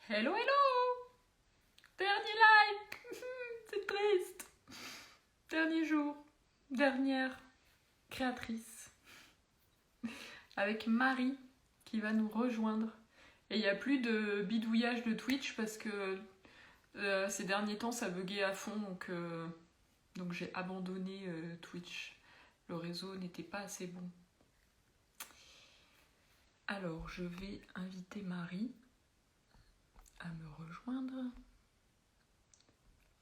Hello, hello! Dernier live! C'est triste! Dernier jour, dernière créatrice. Avec Marie qui va nous rejoindre. Et il n'y a plus de bidouillage de Twitch parce que ces derniers temps ça buguait à fond donc j'ai abandonné Twitch. Le réseau n'était pas assez bon. Alors je vais inviter Marie à me rejoindre.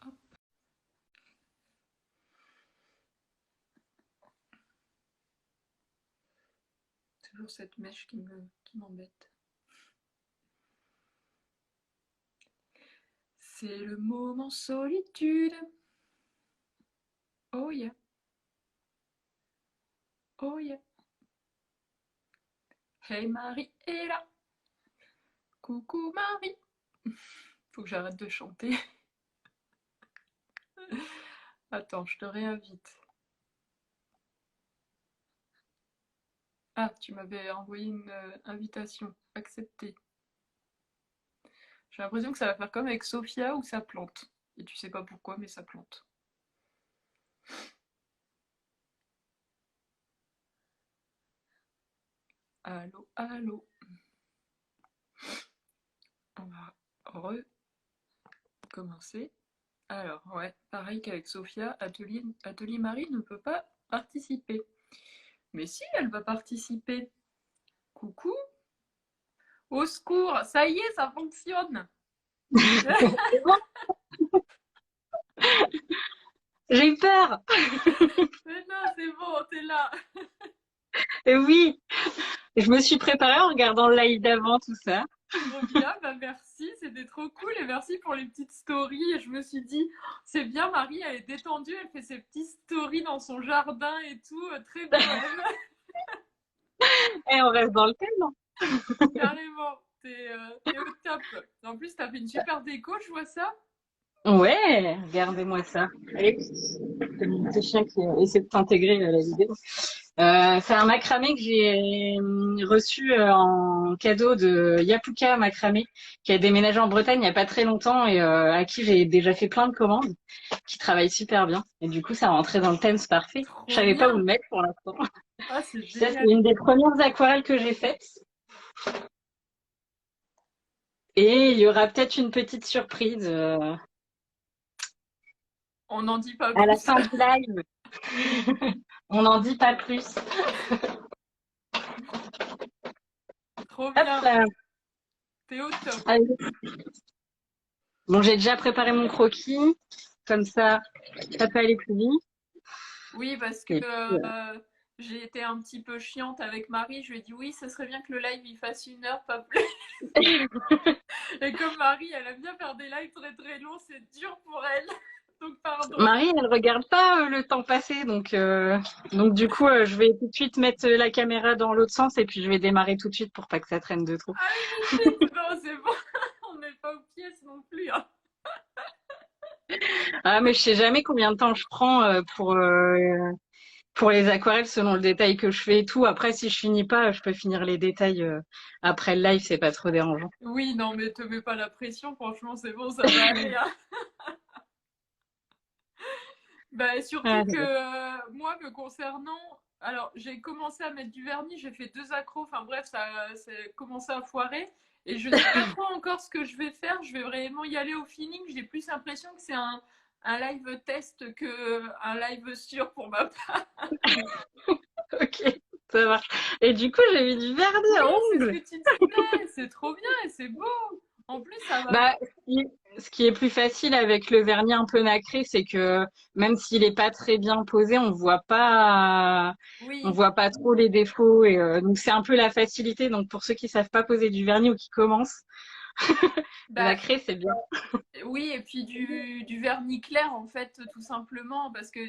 Hop. Toujours cette mèche qui m'embête. C'est le moment solitude. Oh yeah. Oh yeah. Hey Marie est là. Coucou Marie. Faut que j'arrête de chanter. Attends, je te réinvite. Ah, tu m'avais envoyé une invitation. Acceptée. J'ai l'impression que ça va faire comme avec Sophia où ça plante. Et tu sais pas pourquoi, mais ça plante. Allô, allô. On va recommencer. Alors, ouais, pareil qu'avec Sophia, Atelier Marie ne peut pas participer. Mais si, elle va participer. Coucou. Au secours, ça y est, ça fonctionne. J'ai eu peur. Mais non, c'est bon, t'es là. Et oui, je me suis préparée en regardant le live d'avant, tout ça. Trop bien, bah merci, c'était trop cool et merci pour les petites stories. Et je me suis dit, oh, c'est bien, Marie, elle est détendue, elle fait ses petites stories dans son jardin et tout, très bohème, Et on reste dans le thème, non? carrément. T'es au top. En plus, t'as fait une super déco, je vois ça. Ouais, regardez-moi ça. Allez, c'est mon petit chien qui essaie de s'intégrer à la vidéo. C'est un macramé que j'ai reçu en cadeau de Yapuka Macramé, qui a déménagé en Bretagne il n'y a pas très longtemps et à qui j'ai déjà fait plein de commandes, qui travaille super bien. Et du coup, ça rentrait dans le thème, c'est parfait. Je Trop savais pas où le bien. mettre pour l'instant. Ah, c'est Ça, c'est génial. une des premières aquarelles que j'ai faites. Et il y aura peut-être une petite surprise On n'en dit pas à la plus. fin du live. On n'en dit pas plus. Trop Hop bien. là. T'es au top. Allez. Bon, j'ai déjà préparé mon croquis. Comme ça peut aller plus vite. Oui, parce que Et puis, j'ai été un petit peu chiante avec Marie. Je lui ai dit oui, ça serait bien que le live il fasse 1 heure, pas plus. Et comme Marie, elle aime bien faire des lives très très longs, c'est dur pour elle. Donc pardon. Marie, elle regarde pas le temps passer, donc du coup, je vais tout de suite mettre la caméra dans l'autre sens et puis je vais démarrer tout de suite pour pas que ça traîne de trop. Allez, vite, vite. Non, c'est bon. On n'est pas aux pièces non plus, hein. Ah, mais je sais jamais combien de temps je prends pour les aquarelles selon le détail que je fais et tout. Après, si je finis pas, je peux finir les détails après le live, c'est pas trop dérangeant. Oui, non, mais te mets pas la pression. Franchement, c'est bon, ça va aller, hein. Bah, surtout que Ouais. moi, me concernant, alors j'ai commencé à mettre du vernis, j'ai fait 2 accros, enfin bref, ça commencé à foirer. Et je sais pas trop encore ce que je vais faire. Je vais vraiment y aller au feeling. J'ai plus l'impression que c'est un live test que un live sûr pour ma part. Ok, ça marche. Et du coup, j'ai mis du vernis Oui, à c'est ce ongles. que tu disais. C'est trop bien et c'est beau. En plus, ça va. Bah, ce qui est plus facile avec le vernis un peu nacré, c'est que même s'il est pas très bien posé, on Oui, voit pas trop les défauts et donc c'est un peu la facilité. Donc pour ceux qui savent pas poser du vernis ou qui commencent, bah nacré c'est bien. oui, et puis du vernis clair, en fait, tout simplement, parce que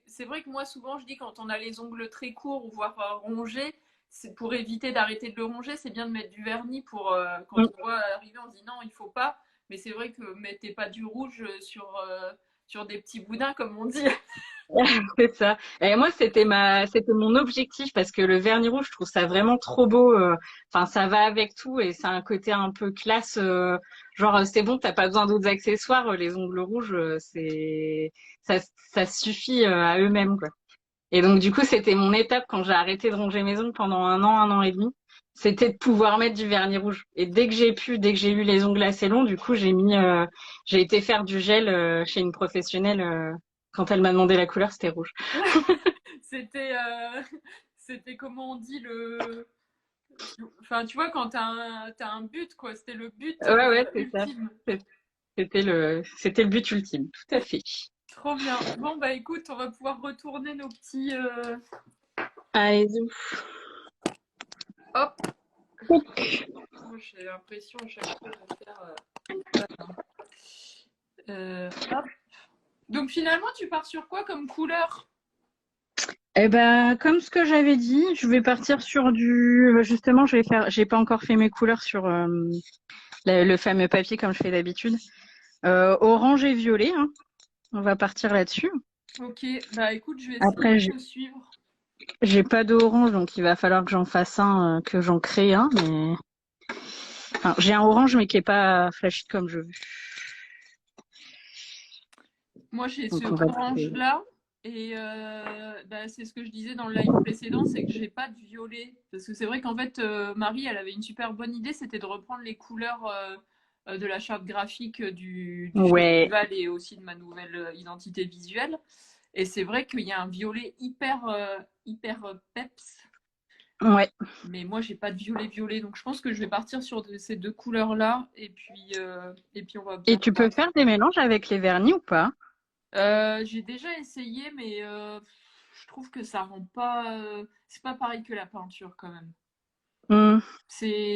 c'est vrai que moi, souvent, je dis quand on a les ongles très courts ou voire rongés, c'est pour éviter d'arrêter de le ronger, c'est bien de mettre du vernis pour quand Mm. on voit arriver, on se dit non, il faut pas. Mais c'est vrai que mettez pas du rouge sur sur des petits boudins, comme on dit. C'est ça. Et moi, c'était mon objectif parce que le vernis rouge, je trouve ça vraiment trop beau. Enfin, ça va avec tout et c'est un côté un peu classe. Genre, c'est bon, t'as pas besoin d'autres accessoires. Les ongles rouges, ça, ça suffit à eux-mêmes, quoi. Et donc, du coup, c'était mon étape quand j'ai arrêté de ronger mes ongles pendant un an et demi. C'était de pouvoir mettre du vernis rouge. Et dès que j'ai eu les ongles assez longs, du coup, j'ai été faire du gel chez une professionnelle. Quand elle m'a demandé la couleur, c'était rouge. C'était, c'était comment on dit Enfin, tu vois, quand t'as un but, quoi. C'était le but Ouais, ouais, c'est ça. ultime. C'était le but ultime. Tout à fait. Trop bien. Bon, bah écoute, on va pouvoir retourner nos petits. Allez-y. Hop. Ouc. Moi, j'ai l'impression à chaque fois de faire. Hop. Donc finalement, tu pars sur quoi comme couleur? Eh ben, comme ce que j'avais dit, je vais partir sur justement, j'ai pas encore fait mes couleurs sur le fameux papier comme je fais d'habitude. Orange et violet, hein. On va partir là-dessus. Ok, bah écoute, je vais essayer Après, de te suivre. j'ai pas d'orange, donc il va falloir que j'en fasse un, que j'en crée un. Mais enfin, j'ai un orange, mais qui est pas flashy comme je veux. Moi, j'ai ce Donc on va trouver. orange-là. Et bah, c'est ce que je disais dans le live précédent, c'est que j'ai pas de violet. Parce que c'est vrai qu'en fait, Marie, elle avait une super bonne idée, c'était de reprendre les couleurs de la charte graphique du Ouais, festival et aussi de ma nouvelle identité visuelle. Et c'est vrai qu'il y a un violet hyper peps. ouais. Mais moi, j'ai pas de violet. Donc je pense que je vais partir sur ces deux couleurs-là. Et puis on va Et bien tu peux voir. faire des mélanges avec les vernis ou pas? J'ai déjà essayé, mais je trouve que ça rend pas. C'est pas pareil que la peinture quand même. Hmm,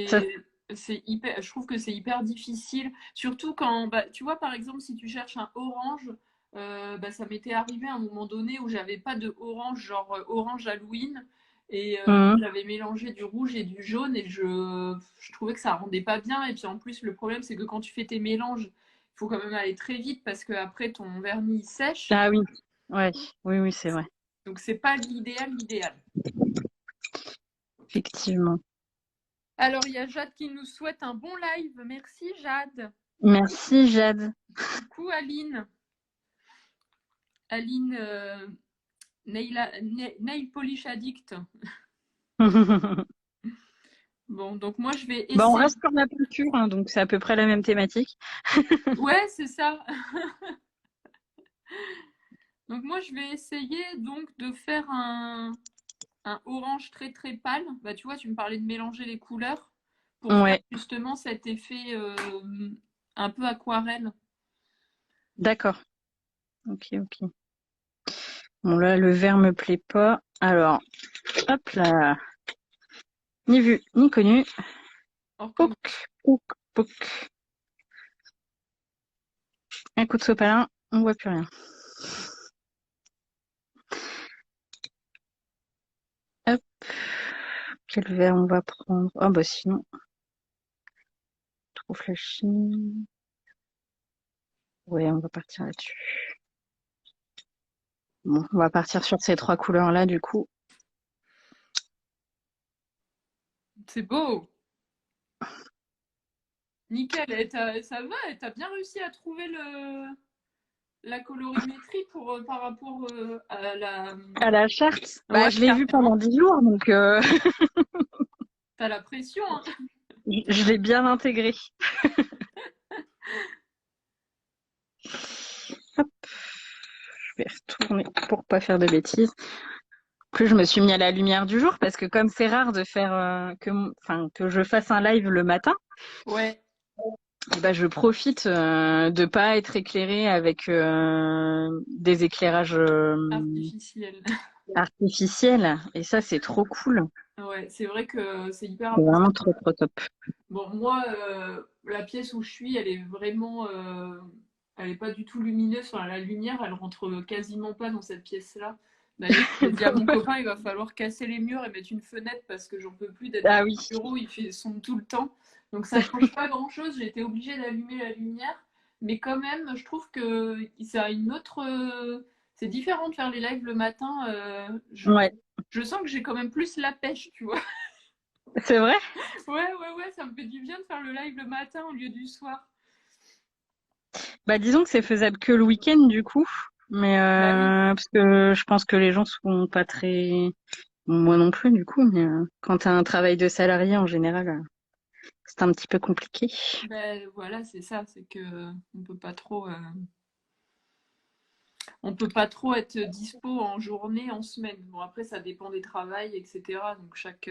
ça, C'est c'est hyper. Je trouve que c'est hyper difficile, surtout quand bah, tu vois par exemple si tu cherches un orange, bah, ça m'était arrivé à un moment donné où j'avais pas de orange genre orange Halloween et hmm. j'avais mélangé du rouge et du jaune et je trouvais que ça rendait pas bien et puis en plus le problème c'est que quand tu fais tes mélanges, il faut quand même aller très vite parce que après ton vernis il sèche. Ah oui, ouais, oui, oui, c'est vrai, Donc c'est pas l'idéal. effectivement. Alors il y a Jade qui nous souhaite un bon live. Merci Jade. Merci, Jade. Coucou Aline. Aline Nail Polish Addict. Bon, donc moi je vais Bah, on essayer. reste sur la peinture, hein, donc c'est à peu près la même thématique. Ouais, c'est ça. Donc moi je vais essayer donc de faire un orange très pâle. Bah tu vois, tu me parlais de mélanger les couleurs pour faire Ouais, justement cet effet un peu aquarelle. d'accord. Ok, ok. Bon, là, le vert me plaît pas. Alors, hop là. Ni vu, ni connu. On recommence. Pouc, pouc, pouc. Un coup de sopalin, on voit plus rien. Hop. Quel vert on va prendre? Ah bah sinon, trop flashy. Ouais, on va partir là-dessus. Bon, on va partir sur ces trois couleurs-là, du coup. C'est beau. Nickel. Ça va, t'as bien réussi à trouver la colorimétrie par rapport à la. À la charte, bah, Ouais, je l'ai vu carrément. pendant 10 jours, donc T'as la pression, hein. je l'ai bien intégré. Hop, je vais retourner pour pas faire de bêtises. Plus je me suis mis à la lumière du jour parce que comme c'est rare de faire que je fasse un live le matin, Ouais, eh ben, je profite de pas être éclairée avec des éclairages artificielle. artificiels et ça c'est trop cool. Ouais, c'est vrai que c'est hyper C'est vraiment appréciable. trop trop top. Bon, moi, la pièce où je suis, elle est vraiment. Elle est pas du tout lumineuse. Enfin, la lumière, elle rentre quasiment pas dans cette pièce-là. D'ailleurs, j'ai dit à mon copain, il va falloir casser les murs et mettre une fenêtre parce que j'en peux plus d'être dans Ah le oui. bureau, il fait sombre tout le temps. Donc ça change pas grand-chose. J'ai été obligée d'allumer la lumière. mais quand même, je trouve que ça a une autre. C'est différent de faire les lives le matin. Ouais, Je sens que j'ai quand même plus la pêche, tu vois. c'est vrai. Ouais, ça me fait du bien de faire le live le matin au lieu du soir. Bah, disons que c'est faisable que le week-end du coup, mais Bah oui. parce que je pense que les gens sont pas très, moi non plus du coup, mais quand t'as un travail de salarié en général, c'est un petit peu compliqué. Ben voilà, c'est ça, c'est que on peut pas trop être dispo en journée, en semaine. Bon après ça dépend des travails, etc. Donc chaque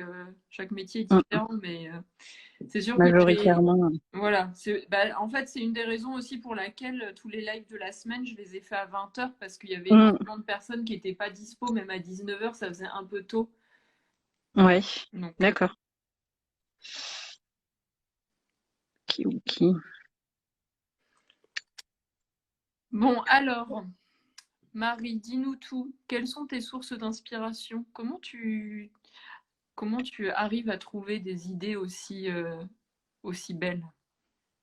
métier est Mm, mm. différent, mais c'est sûr que Majoritairement. voilà, en fait c'est une des raisons aussi pour laquelle tous les lives de la semaine je les ai fait à 20h parce qu'il y avait Mm, énormément de personnes qui n'étaient pas dispo, même à 19h ça faisait un peu tôt. ouais, Donc d'accord. Ok, ok. bon alors. Marie, dis-nous tout. Quelles sont tes sources d'inspiration? Comment tu arrives à trouver des idées aussi belles?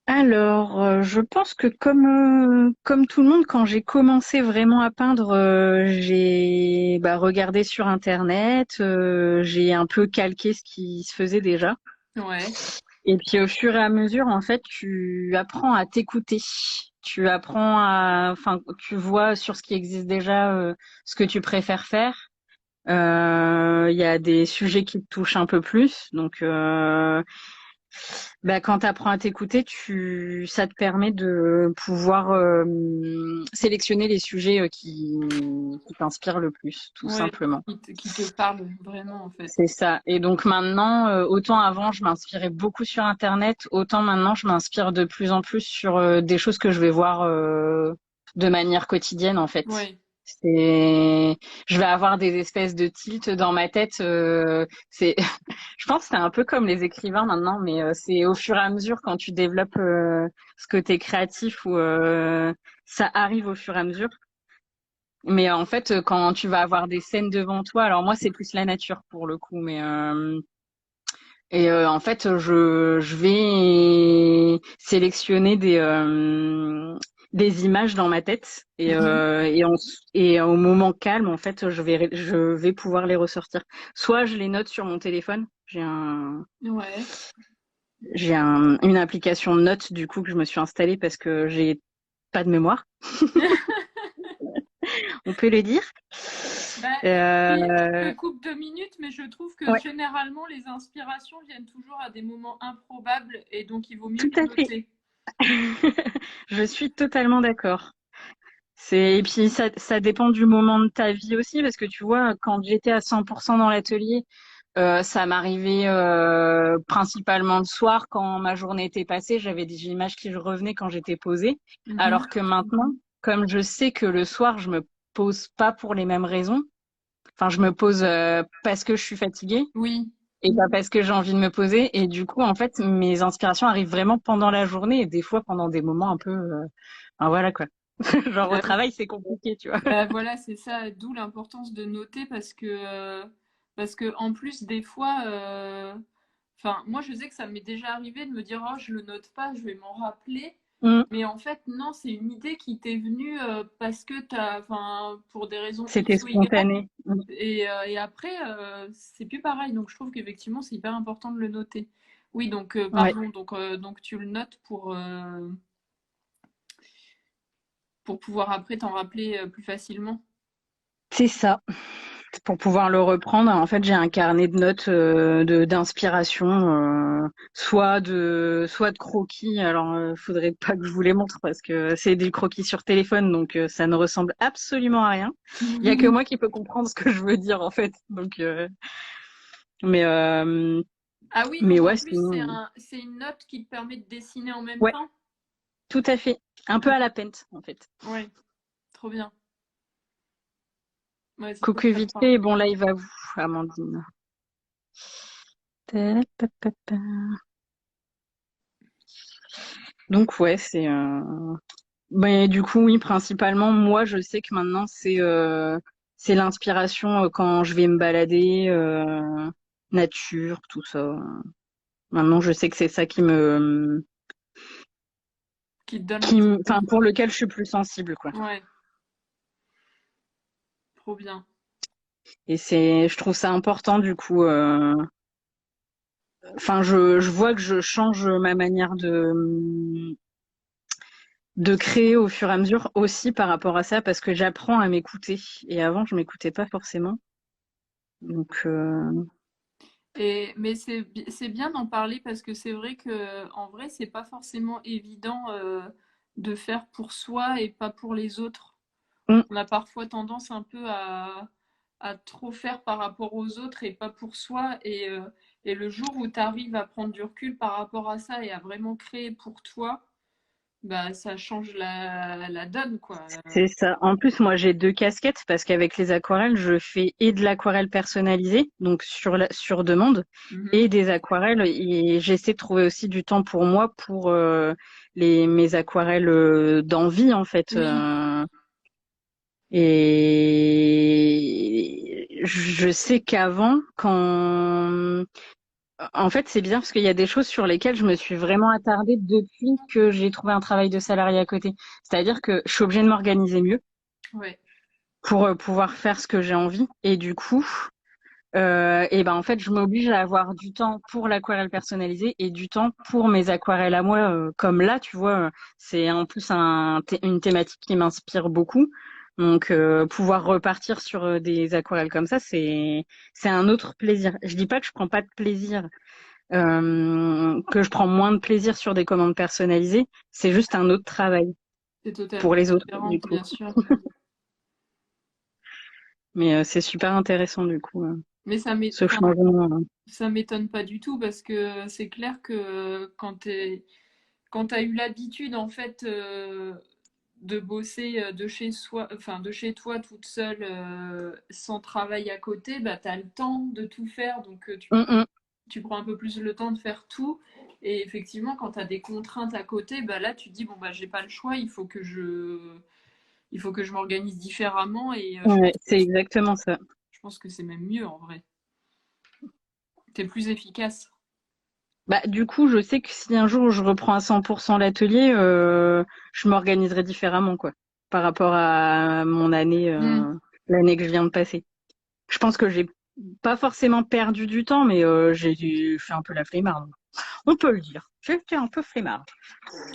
Alors, je pense que comme tout le monde, quand j'ai commencé vraiment à peindre, j'ai regardé sur Internet, j'ai un peu calqué ce qui se faisait déjà. Ouais, Et puis au fur et à mesure, en fait, tu apprends à t'écouter. Enfin, tu vois sur ce qui existe déjà, ce que tu préfères faire. Il y a des sujets qui te touchent un peu plus, donc quand tu apprends à t'écouter, ça te permet de pouvoir sélectionner les sujets qui t'inspirent le plus, tout ouais, simplement. qui te parle vraiment en fait. C'est ça. Et donc maintenant, autant avant, je m'inspirais beaucoup sur Internet, autant maintenant, je m'inspire de plus en plus sur des choses que je vais voir de manière quotidienne, en fait. Ouais, C'est, je vais avoir des espèces de tilt dans ma tête. Je pense que c'est un peu comme les écrivains maintenant, mais c'est au fur et à mesure quand tu développes ce côté créatif où ça arrive au fur et à mesure. Mais en fait, quand tu vas avoir des scènes devant toi, alors moi c'est plus la nature pour le coup, mais en fait je vais sélectionner des images dans ma tête mhm, et au moment calme en fait je vais pouvoir les ressortir. Soit je les note sur mon téléphone, ouais. une application de notes du coup que je me suis installée parce que j'ai pas de mémoire, on peut le dire. Bah, si, je te Euh, coupe 2 minutes, mais je trouve que ouais, généralement les inspirations viennent toujours à des moments improbables et donc il vaut mieux tout les à fait. noter. Je suis totalement d'accord. Et puis ça dépend du moment de ta vie aussi, parce que tu vois, quand j'étais à 100% dans l'atelier, ça m'arrivait principalement le soir quand ma journée était passée, j'avais des images qui revenaient quand j'étais posée. Mhm. Alors que maintenant, comme je sais que le soir, je me pose pas pour les mêmes raisons, enfin, je me pose parce que je suis fatiguée Oui. et pas parce que j'ai envie de me poser. Et du coup, en fait, mes inspirations arrivent vraiment pendant la journée et des fois pendant des moments un peu, enfin, voilà quoi. Genre au Bah, travail, c'est compliqué, tu vois. bah voilà, c'est ça, d'où l'importance de noter parce que en plus des fois, enfin moi je sais que ça m'est déjà arrivé de me dire oh je le note pas, je vais m'en rappeler, Mm. mais en fait non, c'est une idée qui t'est venue parce que enfin pour des raisons C'était X ou Y spontané. Mm. et après c'est plus pareil, donc je trouve qu'effectivement c'est hyper important de le noter. Oui donc Ouais, pardon donc tu le notes pour pouvoir après t'en rappeler plus facilement. c'est ça. Pour pouvoir le reprendre, en fait, j'ai un carnet de notes d'inspiration, soit de croquis. Alors, faudrait pas que je vous les montre parce que c'est des croquis sur téléphone, donc ça ne ressemble absolument à rien. Il y a que moi qui peux comprendre ce que je veux dire en fait. Donc, mais euh, Ah oui, mais donc en ouais, plus, sinon, c'est une note qui te permet de dessiner en même ouais, temps. tout à fait. Un peu à la pente en fait. Ouais, trop bien. Ouais, ça peut Coucou faire vite fait, bon live à vous, Amandine. Ta-ra-pa-pa-pa. Donc ouais, du coup, oui, principalement, moi, je sais que maintenant, c'est l'inspiration quand je vais me balader, nature, tout ça. Maintenant, je sais que c'est ça Qui te donne qui, envie. enfin, pour lequel je suis plus sensible, quoi. Ouais, trop bien. Et je trouve ça important, du coup. Enfin, je vois que je change ma manière de créer au fur et à mesure aussi par rapport à ça, parce que j'apprends à m'écouter. Et avant, je m'écoutais pas forcément. Donc, Mais c'est bien d'en parler parce que c'est vrai que en vrai, c'est pas forcément évident de faire pour soi et pas pour les autres. mm, On a parfois tendance un peu à trop faire par rapport aux autres et pas pour soi. Et le jour où tu arrives à prendre du recul par rapport à ça et à vraiment créer pour toi, bah ça change la donne, quoi. c'est ça. En plus, moi, j'ai deux casquettes parce qu'avec les aquarelles, je fais et de l'aquarelle personnalisée, donc sur demande, Mhm. et des aquarelles. Et j'essaie de trouver aussi du temps pour moi, pour mes aquarelles d'envie, en fait. Oui, Et je sais qu'avant, en fait, c'est bizarre parce qu'il y a des choses sur lesquelles je me suis vraiment attardée depuis que j'ai trouvé un travail de salarié à côté. C'est-à-dire que je suis obligée de m'organiser mieux ouais, pour pouvoir faire ce que j'ai envie. Et du coup, et ben en fait, je m'oblige à avoir du temps pour l'aquarelle personnalisée et du temps pour mes aquarelles à moi. Comme là, tu vois, c'est en plus une thématique qui m'inspire beaucoup. Donc, pouvoir repartir sur des aquarelles comme ça, c'est un autre plaisir. Je dis pas que je prends pas de plaisir, que je prends moins de plaisir sur des commandes personnalisées. C'est juste un autre travail c'est totalement pour les autres, différent, du coup. bien sûr. Mais c'est super intéressant, du coup, Mais ce changement. ça m'étonne pas du tout parce que c'est clair que quand tu as eu l'habitude en fait de bosser de chez soi, enfin de chez toi toute seule sans travail à côté, bah tu as le temps de tout faire donc Mm, mm. tu prends un peu plus le temps de faire tout et effectivement quand tu as des contraintes à côté, bah là tu te dis bon bah j'ai pas le choix, il faut que je m'organise différemment et Ouais, c'est exactement ça. je pense que c'est même mieux en vrai. T'es plus efficace. Bah, du coup, je sais que si un jour je reprends à 100% l'atelier, je m'organiserai différemment, quoi, par rapport à mon année, Hmm. l'année que je viens de passer. Je pense que j'ai pas forcément perdu du temps, mais fait un peu la flemmarde. On peut le dire. J'ai fait un peu flemmarde.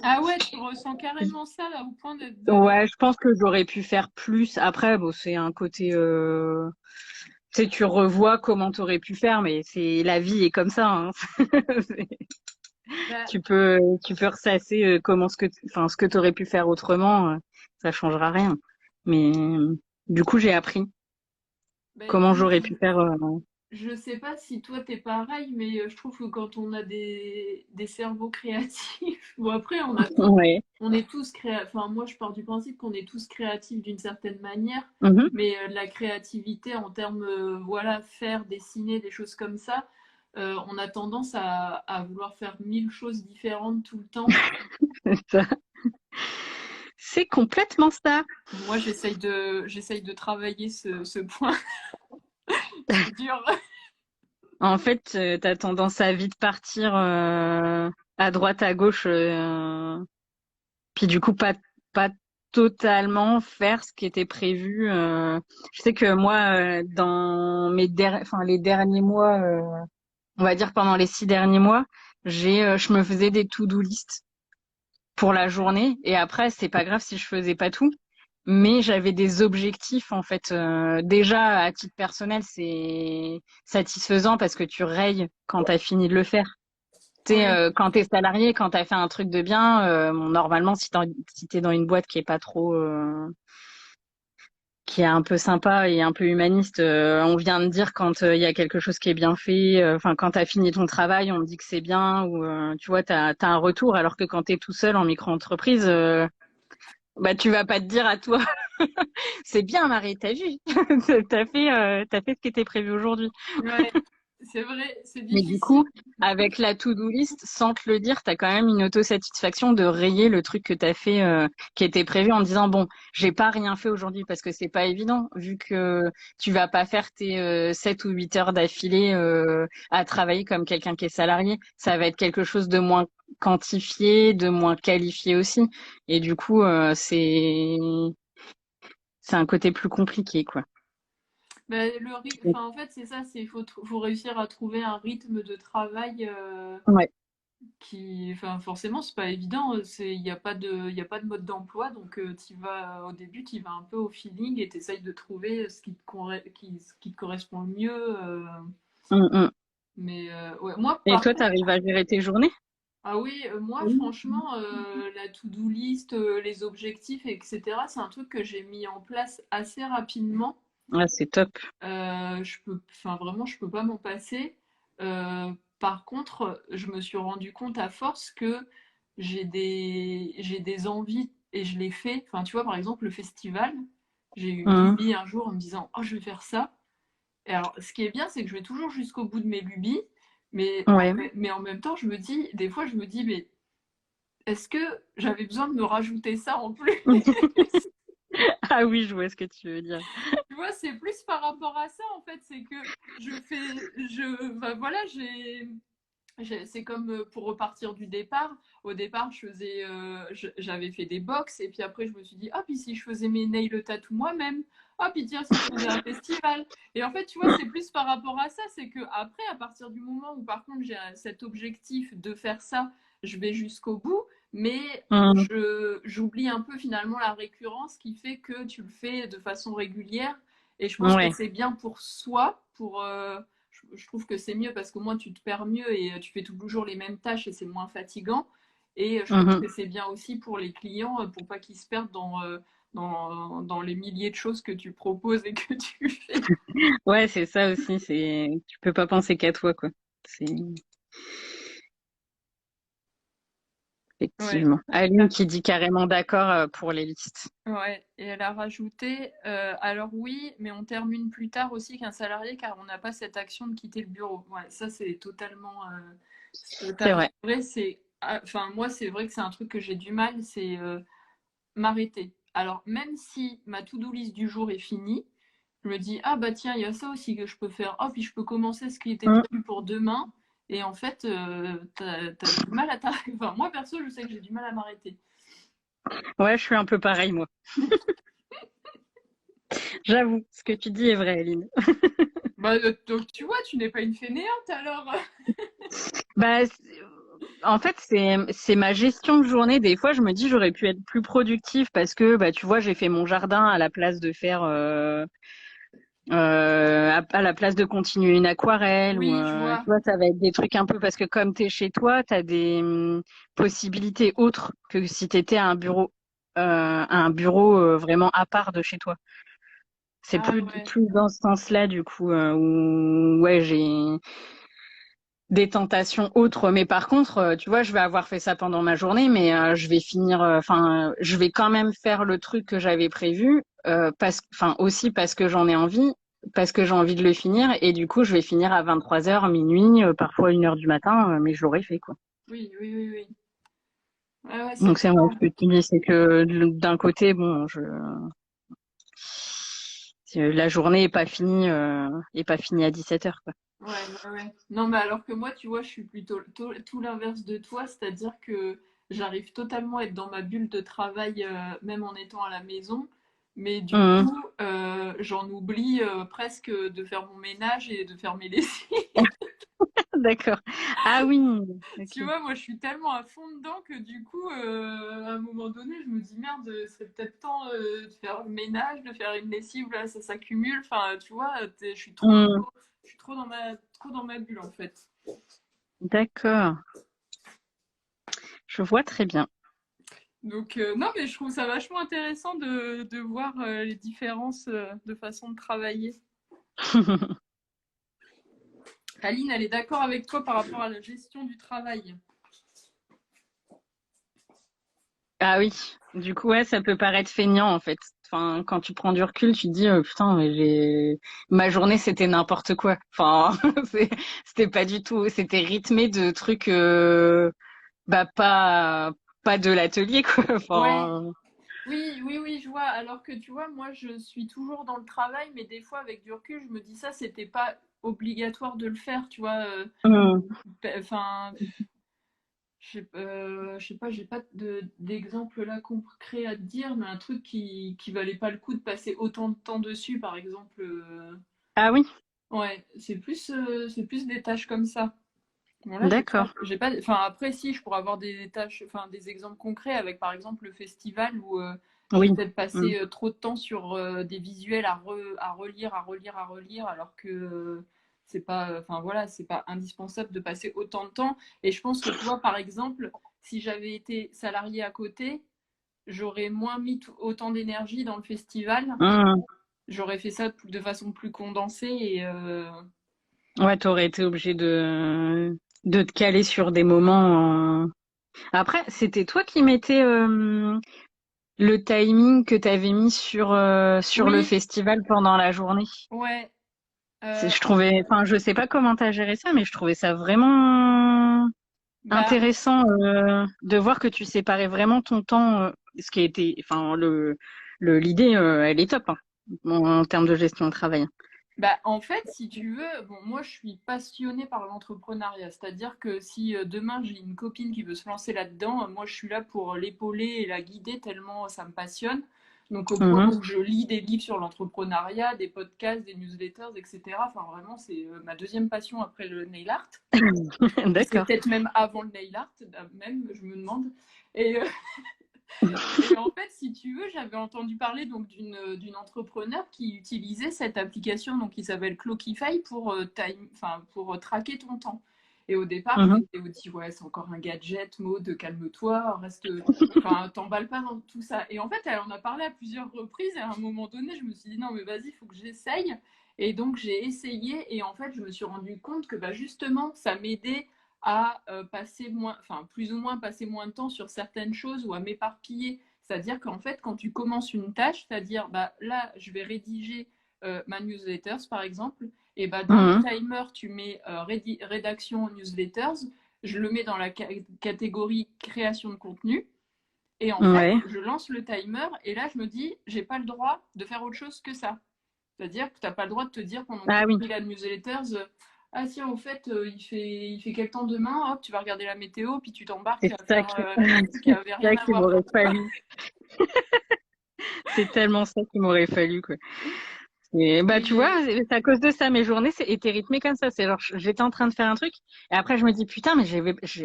Ah ouais, tu ressens carrément ça là, au point de... Ouais, je pense que j'aurais pu faire plus. Après, bon, c'est un côté, tu sais, tu revois comment t'aurais pu faire, mais c'est la vie est comme ça, hein. Bah, Tu peux ressasser enfin, ce que tu aurais pu faire autrement, ça changera rien. Mais du coup, j'ai appris bah comment écoute, j'aurais pu faire. je sais pas si toi t'es pareil, mais je trouve que quand on a des cerveaux créatifs, bon après Ouais. on est tous créatifs, enfin moi je pars du principe qu'on est tous créatifs d'une certaine manière, Mhm. mais la créativité en termes, voilà, faire, dessiner, des choses comme ça, on a tendance à vouloir faire mille choses différentes tout le temps. C'est ça. C'est complètement ça. Moi j'essaye de travailler ce point, c'est dur. En fait, tu as tendance à vite partir à droite, à gauche, puis du coup, pas totalement faire ce qui était prévu. Je sais que moi, dans enfin, les derniers mois, on va dire pendant les 6 derniers mois, je me faisais des to-do list pour la journée. Et après, c'est pas grave si je faisais pas tout. Mais j'avais des objectifs, en fait. Déjà, à titre personnel, c'est satisfaisant parce que tu rayes quand tu as fini de le faire. Tu sais, Ouais. quand tu es salarié, quand tu as fait un truc de bien, bon, normalement, si tu es dans une boîte qui est pas trop, qui est un peu sympa et un peu humaniste. On vient de dire quand il y a quelque chose qui est bien fait, enfin quand tu as fini ton travail, on te dit que c'est bien ou tu vois, tu as un retour alors que quand tu es tout seul en micro-entreprise, bah tu vas pas te dire à toi c'est bien Marie, t'as vu t'as fait ce qui était prévu aujourd'hui. Ouais, c'est vrai, c'est Mais du difficile. coup, avec la to-do list, sans te le dire, tu as quand même une autosatisfaction de rayer le truc que tu as fait, qui était prévu en disant, bon, j'ai pas rien fait aujourd'hui parce que c'est pas évident, vu que tu vas pas faire tes 7 ou 8 heures d'affilée à travailler comme quelqu'un qui est salarié. Ça va être quelque chose de moins quantifié, de moins qualifié aussi. Et du coup, c'est un côté plus compliqué, quoi. Bah, enfin, en fait, c'est ça, faut réussir à trouver un rythme de travail Ouais. enfin, forcément, c'est pas évident. Il y a pas de mode d'emploi, donc au début, tu vas un peu au feeling et tu essayes de trouver ce qui te correspond le mieux. Mm, mm. Mais ouais, moi, Et par toi, tu contre, arrives à gérer tes journées? ah oui, moi, Oui. franchement, la to-do list, les objectifs, etc., c'est un truc que j'ai mis en place assez rapidement. Ah, c'est top. Enfin, vraiment, je peux pas m'en passer. Par contre, je me suis rendu compte à force que j'ai des envies et je les fais. Enfin, tu vois, par exemple, le festival, j'ai eu une Mm. lubie un jour en me disant, oh, je vais faire ça. Et alors, ce qui est bien, c'est que je vais toujours jusqu'au bout de mes lubies, Ouais. mais en même temps, des fois, je me dis, mais est-ce que j'avais besoin de me rajouter ça en plus? Ah oui, je vois ce que tu veux dire. Tu vois, c'est plus par rapport à ça, en fait, c'est que voilà, c'est comme pour repartir du départ. Au départ, j'avais fait des box et puis après, je me suis dit, ah, puis si je faisais mes nails tattoo moi-même, ah, puis tiens, si je faisais un festival. Et en fait, tu vois, c'est plus par rapport à ça, c'est que après, à partir du moment où, par contre, j'ai cet objectif de faire ça, je vais jusqu'au bout, mais Mm. j'oublie un peu finalement la récurrence qui fait que tu le fais de façon régulière. Et je pense que Ouais. c'est bien pour soi, je trouve que c'est mieux parce qu'au moins tu te perds mieux et tu fais toujours les mêmes tâches et c'est moins fatigant. Et je pense Mhm. que c'est bien aussi pour les clients pour pas qu'ils se perdent dans les milliers de choses que tu proposes et que tu fais. Ouais, c'est ça aussi. Tu peux pas penser qu'à toi, quoi. C'est Ouais. effectivement. Aline qui dit carrément d'accord pour les listes. Ouais, et elle a rajouté, alors oui, mais on termine plus tard aussi qu'un salarié car on n'a pas cette action de quitter le bureau. Ouais, ça c'est C'est totalement vrai. vrai. Enfin moi c'est vrai que c'est un truc que j'ai du mal, c'est m'arrêter. Alors même si ma to-do list du jour est finie, je me dis ah bah tiens il y a ça aussi que je peux faire. Oh puis je peux commencer ce qui était Mm. prévu pour demain. Et en fait, t'as du mal à t'arrêter. Enfin, moi perso, je sais que j'ai du mal à m'arrêter. Ouais, je suis un peu pareil, moi. J'avoue, ce que tu dis est vrai, Aline. Bah, donc tu vois, tu n'es pas une fainéante alors. Bah, en fait, c'est ma gestion de journée. Des fois, je me dis j'aurais pu être plus productive parce que bah tu vois, j'ai fait mon jardin à la place de faire à la place de continuer une aquarelle ou Oui, je tu vois. vois, ça va être des trucs un peu parce que comme t'es chez toi, t'as des possibilités autres que si t'étais à un bureau vraiment à part de chez toi. C'est Ah ouais. plus dans ce sens-là du coup où ouais j'ai des tentations autres. Mais par contre, tu vois, je vais avoir fait ça pendant ma journée, mais je vais finir, je vais quand même faire le truc que j'avais prévu, enfin, aussi parce que j'en ai envie, parce que j'ai envie de le finir, et du coup, je vais finir à 23h, minuit, parfois 1h du matin, mais je l'aurai fait, quoi. Oui, oui, oui, oui. Ouais, ouais, c'est Donc, c'est vrai bien. ce que tu dis, c'est que d'un côté, bon, la journée est pas finie à 17h, quoi. Ouais, ouais, ouais. Non, mais alors que moi, tu vois, je suis plutôt tout l'inverse de toi, c'est-à-dire que j'arrive totalement à être dans ma bulle de travail, même en étant à la maison. Mais du Mmh. coup, j'en oublie presque de faire mon ménage et de faire mes lessives. D'accord. Ah oui, Tu ok. vois, moi, je suis tellement à fond dedans que du coup, à un moment donné, je me dis merde, ce serait peut-être temps de faire le ménage, de faire une lessive, là, ça s'accumule. Enfin, tu vois, Mmh. je suis trop dans ma bulle en fait. D'accord. Je vois très bien. Donc, non, mais je trouve ça vachement intéressant de voir les différences de façon de travailler. Aline, elle est d'accord avec toi par rapport à la gestion du travail. Ah oui, du coup, ouais, ça peut paraître feignant en fait. Enfin, quand tu prends du recul, tu te dis putain, mais ma journée c'était n'importe quoi. Enfin, c'était pas du tout, c'était rythmé de trucs bah pas de l'atelier quoi. Ouais, Enfin, oui, oui, oui, je vois. Alors que tu vois, moi, je suis toujours dans le travail, mais des fois, avec du recul, je me dis ça, c'était pas obligatoire de le faire, tu vois. hum, Enfin, Je sais pas, j'ai pas d'exemple là concret à te dire, mais un truc qui valait pas le coup de passer autant de temps dessus, par exemple. Ah oui, Ouais, c'est plus des tâches comme ça. Bon là, d'accord. enfin après si, je pourrais avoir des tâches, enfin des exemples concrets avec par exemple le festival où je vais Oui. peut-être Mm. passer trop de temps sur des visuels à relire, à relire, à relire, alors que c'est pas, enfin voilà, c'est pas indispensable de passer autant de temps. Et je pense que tu vois, par exemple, si j'avais été salarié à côté, j'aurais moins mis autant d'énergie dans le festival. Mm. J'aurais fait ça de façon plus condensée et Ouais, t'aurais été obligé de te caler sur des moments. Après, c'était toi qui mettais le timing que t'avais mis sur le oui, festival pendant la journée. ouais. Je trouvais, enfin, je sais pas comment t'as géré ça, mais je trouvais ça vraiment Bah, intéressant de voir que tu séparais vraiment ton temps, ce qui a été, enfin, l'idée, elle est top hein, en termes de gestion de travail. Bah, en fait, si tu veux, bon, moi je suis passionnée par l'entrepreneuriat, c'est-à-dire que si demain j'ai une copine qui veut se lancer là-dedans, moi je suis là pour l'épauler et la guider tellement ça me passionne. Donc au point Mhm. où je lis des livres sur l'entrepreneuriat, des podcasts, des newsletters, etc. Enfin vraiment, c'est ma deuxième passion après le nail art. Ou c'est D'accord. peut-être même avant le nail art, même, je me demande. Et, et en fait, si tu veux, j'avais entendu parler donc d'une entrepreneur qui utilisait cette application donc qui s'appelle Clockify pour enfin pour traquer ton temps. Et au départ, je Mhm. m'étais dit ouais, c'est encore un gadget, Maud, calme-toi, reste, enfin t'emballes pas dans tout ça. Et en fait, elle en a parlé à plusieurs reprises. Et à un moment donné, je me suis dit non mais vas-y, il faut que j'essaye. Et donc j'ai essayé et en fait, je me suis rendu compte que bah, justement, ça m'aidait à passer moins, enfin plus ou moins passer moins de temps sur certaines choses ou à m'éparpiller. C'est-à-dire qu'en fait, quand tu commences une tâche, c'est-à-dire bah, là, je vais rédiger ma newsletter, par exemple, et bah, dans le Mhm. timer, tu mets rédaction newsletters, je le mets dans la catégorie création de contenu, et en fait, Ouais. je lance le timer, et là, je me dis, j'ai pas le droit de faire autre chose que ça. C'est-à-dire que tu n'as pas le droit de te dire pendant que tu Ah oui. écris la newsletter, ah tiens, au fait, il fait quel temps demain? Hop, tu vas regarder la météo, puis tu t'embarques C'est à ça faire qui, un truc qui avait c'est rien ça à qu'il voir. m'aurait fallu. C'est tellement ça qu'il m'aurait fallu, quoi. Et bah, tu vois, Et c'est à cause de ça, mes journées étaient rythmées comme ça. C'est genre, j'étais en train de faire un truc, et après, je me dis, putain, mais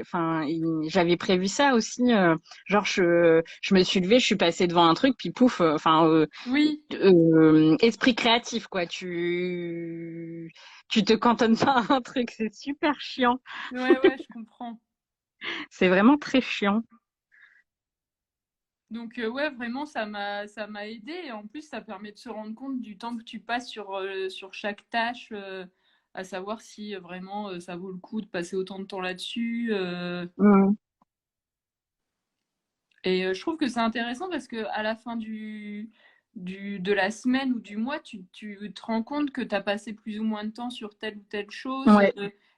enfin, j'avais prévu ça aussi. Genre, je me suis levée, je suis passée devant un truc, puis pouf, enfin, oui, esprit créatif, quoi. Tu te cantonnes pas à un truc, c'est super chiant. ouais, ouais, je comprends. C'est vraiment très chiant. Donc ouais, vraiment, ça m'a aidé. Et en plus, ça permet de se rendre compte du temps que tu passes sur chaque tâche, à savoir si vraiment ça vaut le coup de passer autant de temps là-dessus. Mm. Et je trouve que c'est intéressant parce que à la fin de la semaine ou du mois, tu te rends compte que tu as passé plus ou moins de temps sur telle ou telle chose. Ouais.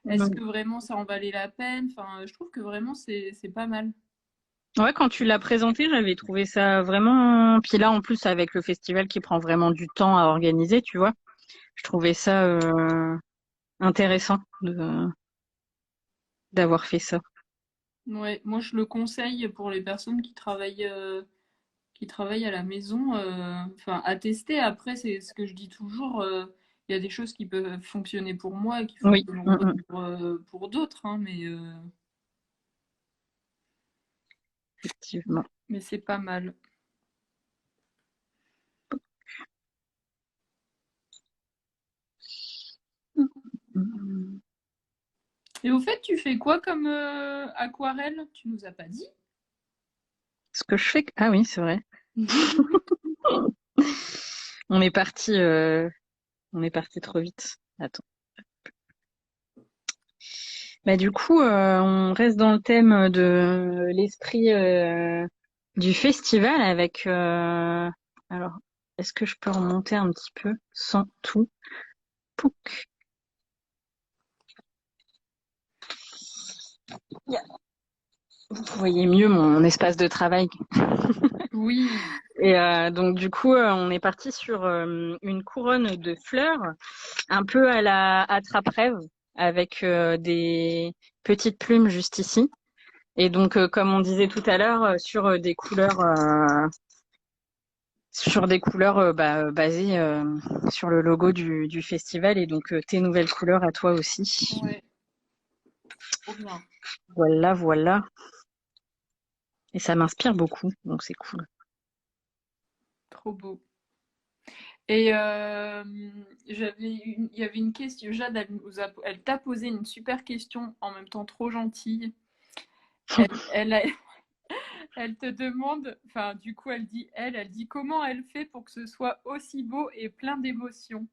Est-ce Mm. que vraiment ça en valait la peine? Enfin, je trouve que vraiment c'est pas mal. Ouais, quand tu l'as présenté, j'avais trouvé ça vraiment. Puis là, en plus, avec le festival qui prend vraiment du temps à organiser, tu vois, je trouvais ça intéressant d'avoir fait ça. Ouais, moi je le conseille pour les personnes qui travaillent à la maison. Enfin, à tester. Après, c'est ce que je dis toujours. Il y a des choses qui peuvent fonctionner pour moi et qui Oui, fonctionneront mm, pas mm, pour d'autres, hein, effectivement. mais c'est pas mal. Mm, mm. Et au fait, tu fais quoi comme aquarelle? Tu nous as pas dit. Ce que je fais. Ah oui, c'est vrai. On est parti, on est parti trop vite. Attends. Bah du coup, on reste dans le thème de l'esprit du festival avec. Alors, est-ce que je peux remonter un petit peu sans tout? Pouc. Yeah. Vous voyez mieux mon espace de travail. Oui, Et donc du coup, on est parti sur une couronne de fleurs, un peu à la attrape-rêve, avec des petites plumes juste ici. Et donc, comme on disait tout à l'heure, sur des couleurs basées sur le logo du festival et donc tes nouvelles couleurs à toi aussi. Ouais, trop bien. Voilà, voilà. Et ça m'inspire beaucoup, donc c'est cool. Trop beau. Et il y avait une question. Jade, elle t'a posé une super question, en même temps trop gentille. Elle, elle te demande, enfin, du coup, elle dit comment elle fait pour que ce soit aussi beau et plein d'émotions.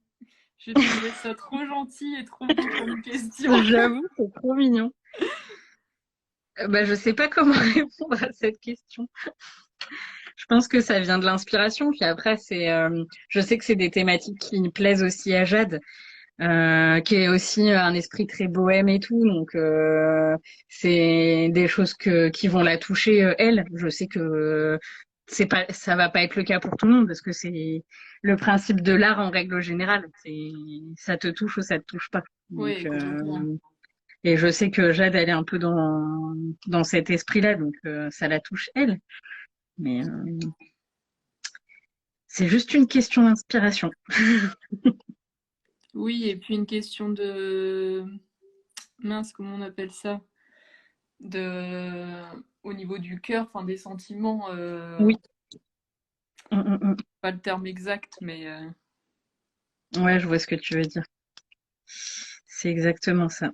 J'ai trouvé ça trop gentil et trop beau comme question. J'avoue, c'est trop mignon. Je sais pas comment répondre à cette question. Je pense que ça vient de l'inspiration. Puis après, je sais que c'est des thématiques qui me plaisent aussi à Jade, qui est aussi un esprit très bohème et tout. Donc, c'est des choses qui vont la toucher elle. Je sais que ça va pas être le cas pour tout le monde parce que c'est le principe de l'art en règle générale. Ça te touche ou ça te touche pas. Donc, Oui, complètement. et je sais que Jade, elle est un peu dans cet esprit-là, donc ça la touche elle. Mais c'est juste une question d'inspiration. Oui, et puis une question de... Mince, comment on appelle ça? De... Au niveau du cœur, enfin des sentiments, Oui. Mm. pas le terme exact, mais... Ouais, je vois ce que tu veux dire. C'est exactement ça.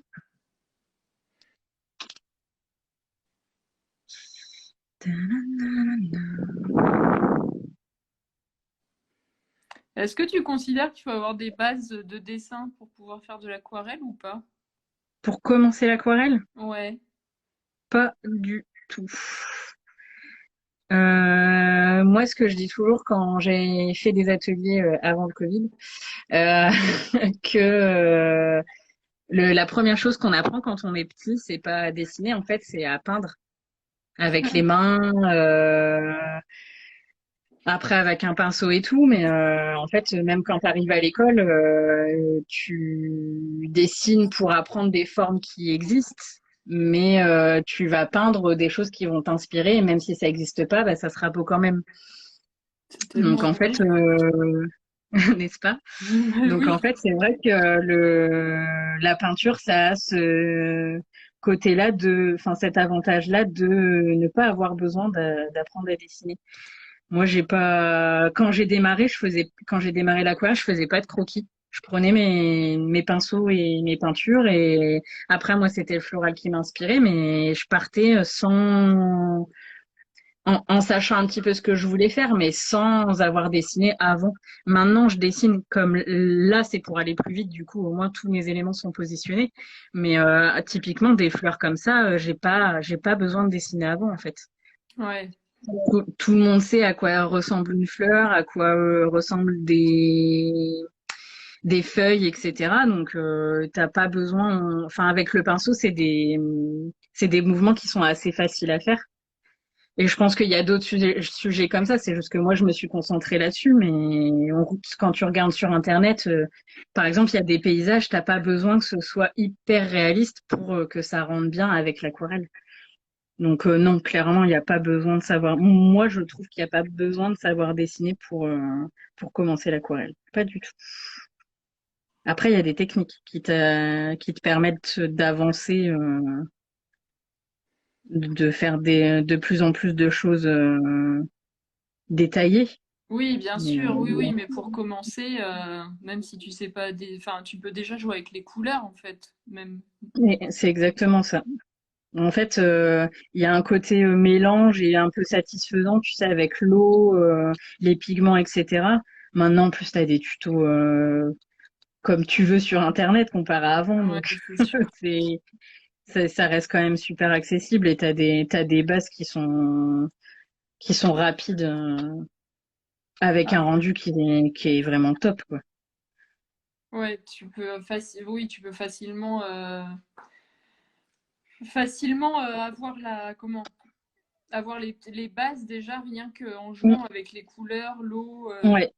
Est-ce que tu considères qu'il faut avoir des bases de dessin pour pouvoir faire de l'aquarelle ou pas? Pour commencer l'aquarelle, Ouais. pas du tout. Moi, ce que je dis toujours quand j'ai fait des ateliers avant le Covid, euh, que la première chose qu'on apprend quand on est petit, c'est pas à dessiner, en fait, c'est à peindre avec les mains. Après, avec un pinceau et tout, mais en fait, même quand tu arrives à l'école, tu dessines pour apprendre des formes qui existent, mais tu vas peindre des choses qui vont t'inspirer, et même si ça n'existe pas, bah, ça sera beau quand même. C'est Donc tellement en vrai. fait, n'est-ce pas? Donc en Oui. fait, c'est vrai que la peinture, ça a ce côté-là enfin cet avantage-là de ne pas avoir besoin d'apprendre à dessiner. Moi, j'ai pas. Quand j'ai démarré l'aquarelle, je faisais pas de croquis. Je prenais mes pinceaux et mes peintures et après, moi, c'était le floral qui m'inspirait, mais je partais en sachant un petit peu ce que je voulais faire, mais sans avoir dessiné avant. Maintenant, je dessine comme là, c'est pour aller plus vite. Du coup, au moins, tous mes éléments sont positionnés. Mais typiquement, des fleurs comme ça, j'ai pas besoin de dessiner avant, en fait. Ouais. Tout le monde sait à quoi ressemble une fleur, à quoi ressemblent des feuilles, etc. Donc, t'as pas besoin. Enfin, avec le pinceau, c'est des mouvements qui sont assez faciles à faire. Et je pense qu'il y a d'autres sujets comme ça. C'est juste que moi, je me suis concentrée là-dessus. Mais quand tu regardes sur Internet, par exemple, il y a des paysages, t'as pas besoin que ce soit hyper réaliste pour que ça rende bien avec l'aquarelle. Donc non, clairement, il n'y a pas besoin de savoir. Moi, je trouve qu'il n'y a pas besoin de savoir dessiner pour commencer l'aquarelle. Pas du tout. Après, il y a des techniques qui te permettent d'avancer, de faire de plus en plus de choses détaillées. Oui, bien Mais, sûr, oui, oui, mais pour commencer, même si tu sais pas, enfin, tu peux déjà jouer avec les couleurs, en fait, même. c'est exactement ça. En fait, il y a un côté mélange et un peu satisfaisant, tu sais, avec l'eau, les pigments, etc. Maintenant, en plus, tu as des tutos comme tu veux sur Internet comparé à avant. Ouais, Donc, c'est sûr. ça reste quand même super accessible et t'as des bases qui sont rapides avec Ah, un rendu qui est vraiment top, quoi. ouais, oui, tu peux facilement avoir avoir les bases déjà rien qu'en Mm. jouant avec les couleurs, l'eau. Ouais,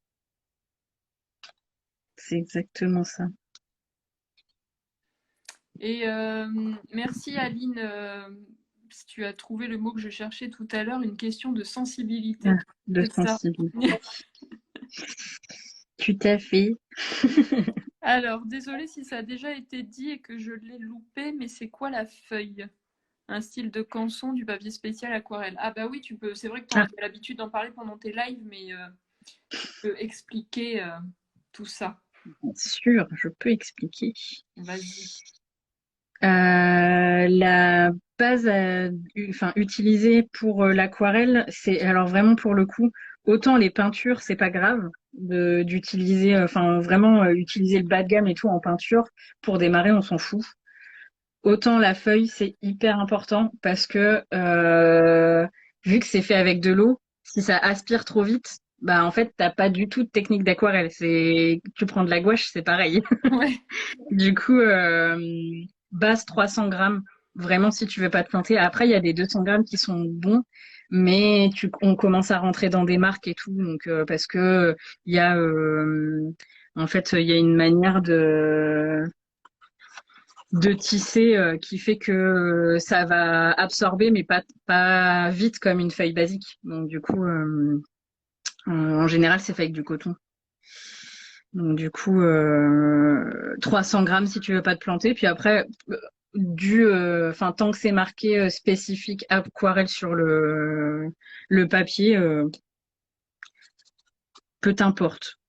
c'est exactement ça. Et merci Aline si tu as trouvé le mot que je cherchais tout à l'heure, une question de sensibilité. Ah, de C'est ça. sensibilité. Tout à fait. Alors, désolée si ça a déjà été dit et que je l'ai loupé, mais c'est quoi la feuille? Un style de canson, du papier spécial, aquarelle. Ah bah oui, tu peux. C'est vrai que tu Ah, as l'habitude d'en parler pendant tes lives, mais tu peux expliquer tout ça. bien sûr, je peux expliquer. Vas-y. La base enfin, utilisée pour l'aquarelle, c'est alors vraiment pour le coup, autant les peintures, c'est pas grave d'utiliser, enfin vraiment utiliser le bas de gamme et tout en peinture. Pour démarrer, on s'en fout. Autant la feuille, c'est hyper important parce que vu que c'est fait avec de l'eau, si ça aspire trop vite, bah en fait t'as pas du tout de technique d'aquarelle. C'est tu prends de la gouache, c'est pareil. Ouais. Du coup, base 300 grammes, vraiment si tu veux pas te planter. Après, il y a des 200 grammes qui sont bons, mais on commence à rentrer dans des marques et tout, donc parce que il y a en fait il y a une manière de tisser qui fait que ça va absorber, mais pas vite comme une feuille basique. Donc du coup, en général, c'est fait avec du coton. Donc du coup, 300 grammes si tu veux pas te planter. Puis après, enfin tant que c'est marqué spécifique aquarelle sur le papier, peu t'importe.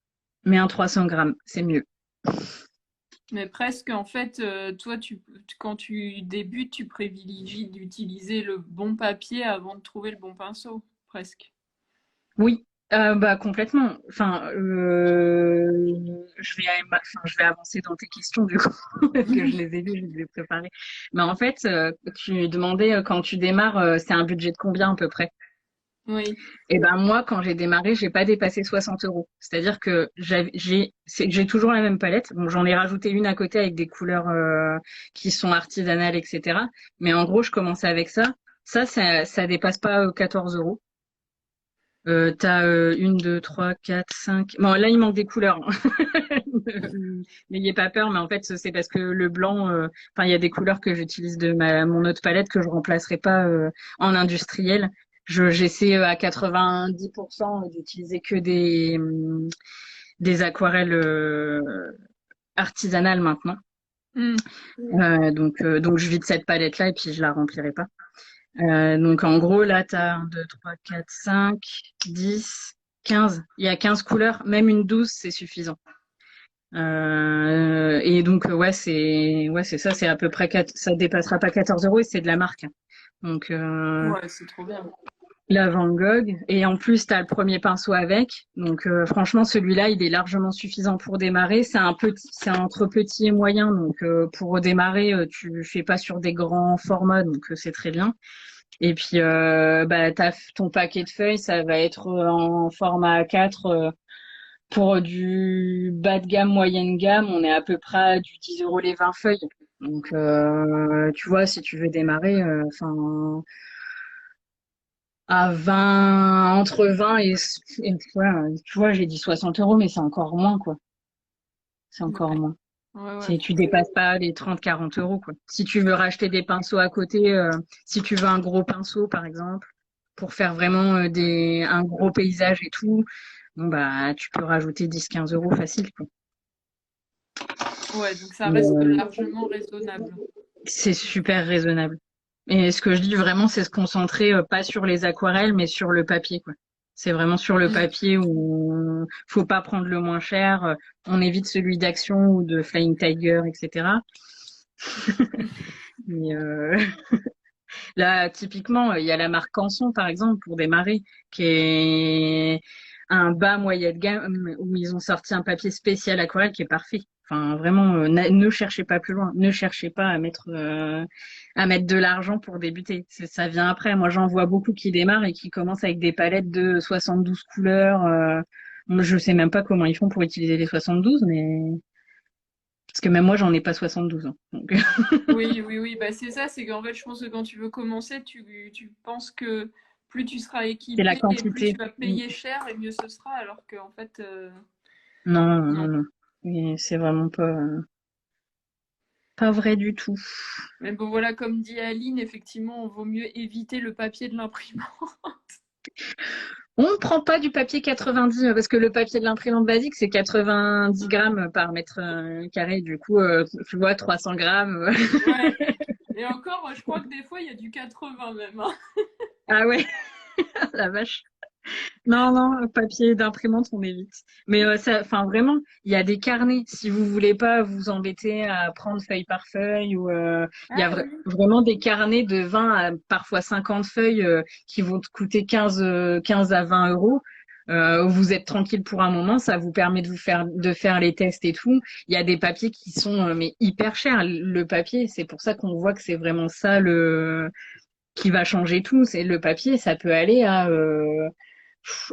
Mais un 300 grammes, c'est mieux. Mais presque, en fait, toi, quand tu débutes, tu privilégies d'utiliser le bon papier avant de trouver le bon pinceau, presque. Oui, bah complètement. Enfin, je vais avancer dans tes questions du coup parce que je les ai lues, je les ai préparées. Mais en fait, tu demandais quand tu démarres, c'est un budget de combien à peu près? Oui. Et ben moi, quand j'ai démarré, j'ai pas dépassé 60 euros. C'est-à-dire que j'ai toujours la même palette. Bon, j'en ai rajouté une à côté avec des couleurs qui sont artisanales, etc. Mais en gros, je commençais avec ça. Ça dépasse pas 14 euros. T'as 1, 2, 3, 4, 5. Bon, là, il manque des couleurs, hein. N'ayez pas peur, mais en fait, c'est parce que le blanc, enfin, il y a des couleurs que j'utilise de mon autre palette que je remplacerai pas en industriel. J'essaie à 90% d'utiliser que des aquarelles artisanales maintenant. Hmm. Donc, je vide cette palette-là et puis je la remplirai pas. Donc en gros, là, tu as 1, 2, 3, 4, 5, 10, 15. Il y a 15 couleurs, même une 12, c'est suffisant. Et donc, c'est ça, c'est à peu près, ça dépassera pas 14 euros et c'est de la marque. Donc, Ouais, c'est trop bien. la Van Gogh. Et en plus, tu as le premier pinceau avec. Donc, franchement, celui-là, il est largement suffisant pour démarrer. C'est entre petit et moyen. Donc, pour démarrer, tu fais pas sur des grands formats. Donc, c'est très bien. Et puis, bah, ton paquet de feuilles, ça va être en format A4. Pour du bas de gamme, moyenne gamme, on est à peu près à du 10 euros les 20 feuilles. Donc, tu vois, si tu veux démarrer, enfin, à 20, entre 20 tu vois, j'ai dit 60 euros, mais c'est encore moins, quoi. C'est encore Ouais, moins. ouais, ouais. Tu dépasses pas les 30, 40 euros, quoi. Si tu veux racheter des pinceaux à côté, si tu veux un gros pinceau, par exemple, pour faire vraiment un gros paysage et tout, bon, bah, tu peux rajouter 10, 15 euros facile, quoi. Ouais, donc ça Mais, reste largement raisonnable. c'est super raisonnable. Et ce que je dis vraiment, c'est se concentrer pas sur les aquarelles, mais sur le papier, quoi. C'est vraiment sur le Hmm. papier où faut pas prendre le moins cher. On évite celui d'Action ou de Flying Tiger, etc. Mais là, typiquement, il y a la marque Canson, par exemple, pour démarrer, qui est un bas moyen de gamme où ils ont sorti un papier spécial aquarelle qui est parfait. Enfin, vraiment, ne cherchez pas plus loin. Ne cherchez pas à mettre de l'argent pour débuter. Ça vient après. Moi, j'en vois beaucoup qui démarrent et qui commencent avec des palettes de 72 couleurs. Je sais même pas comment ils font pour utiliser les 72, mais parce que même moi, j'en ai pas 72 ans. Donc, Oui, oui, oui, bah c'est ça, c'est qu'en fait, je pense que quand tu veux commencer, tu penses que plus tu seras c'est la équipé et plus tu quantité. vas payer cher et mieux ce sera, alors qu'en fait, Non, non, non, non. non. Et c'est vraiment pas. pas vrai du tout. Mais bon, voilà, comme dit Aline, effectivement, on vaut mieux éviter le papier de l'imprimant. On ne prend pas du papier 90 parce que le papier de l'imprimante basique, c'est 90 grammes par mètre carré. Du coup, tu vois, 300 grammes. Ouais. Et encore, je crois que des fois, il y a du 80 même, hein. Ah ouais, la vache. Non, non, papier d'imprimante, on évite. Mais ça, enfin vraiment, il y a des carnets. Si vous voulez pas vous embêter à prendre feuille par feuille, ou il y a Ah oui. vraiment des carnets de 20 à parfois 50 feuilles qui vont te coûter 15 à 20 euros. Où vous êtes tranquille pour un moment, ça vous permet de faire les tests et tout. Il y a des papiers qui sont mais hyper chers. Le papier, c'est pour ça qu'on voit que c'est vraiment ça le qui va changer tout. C'est le papier, ça peut aller à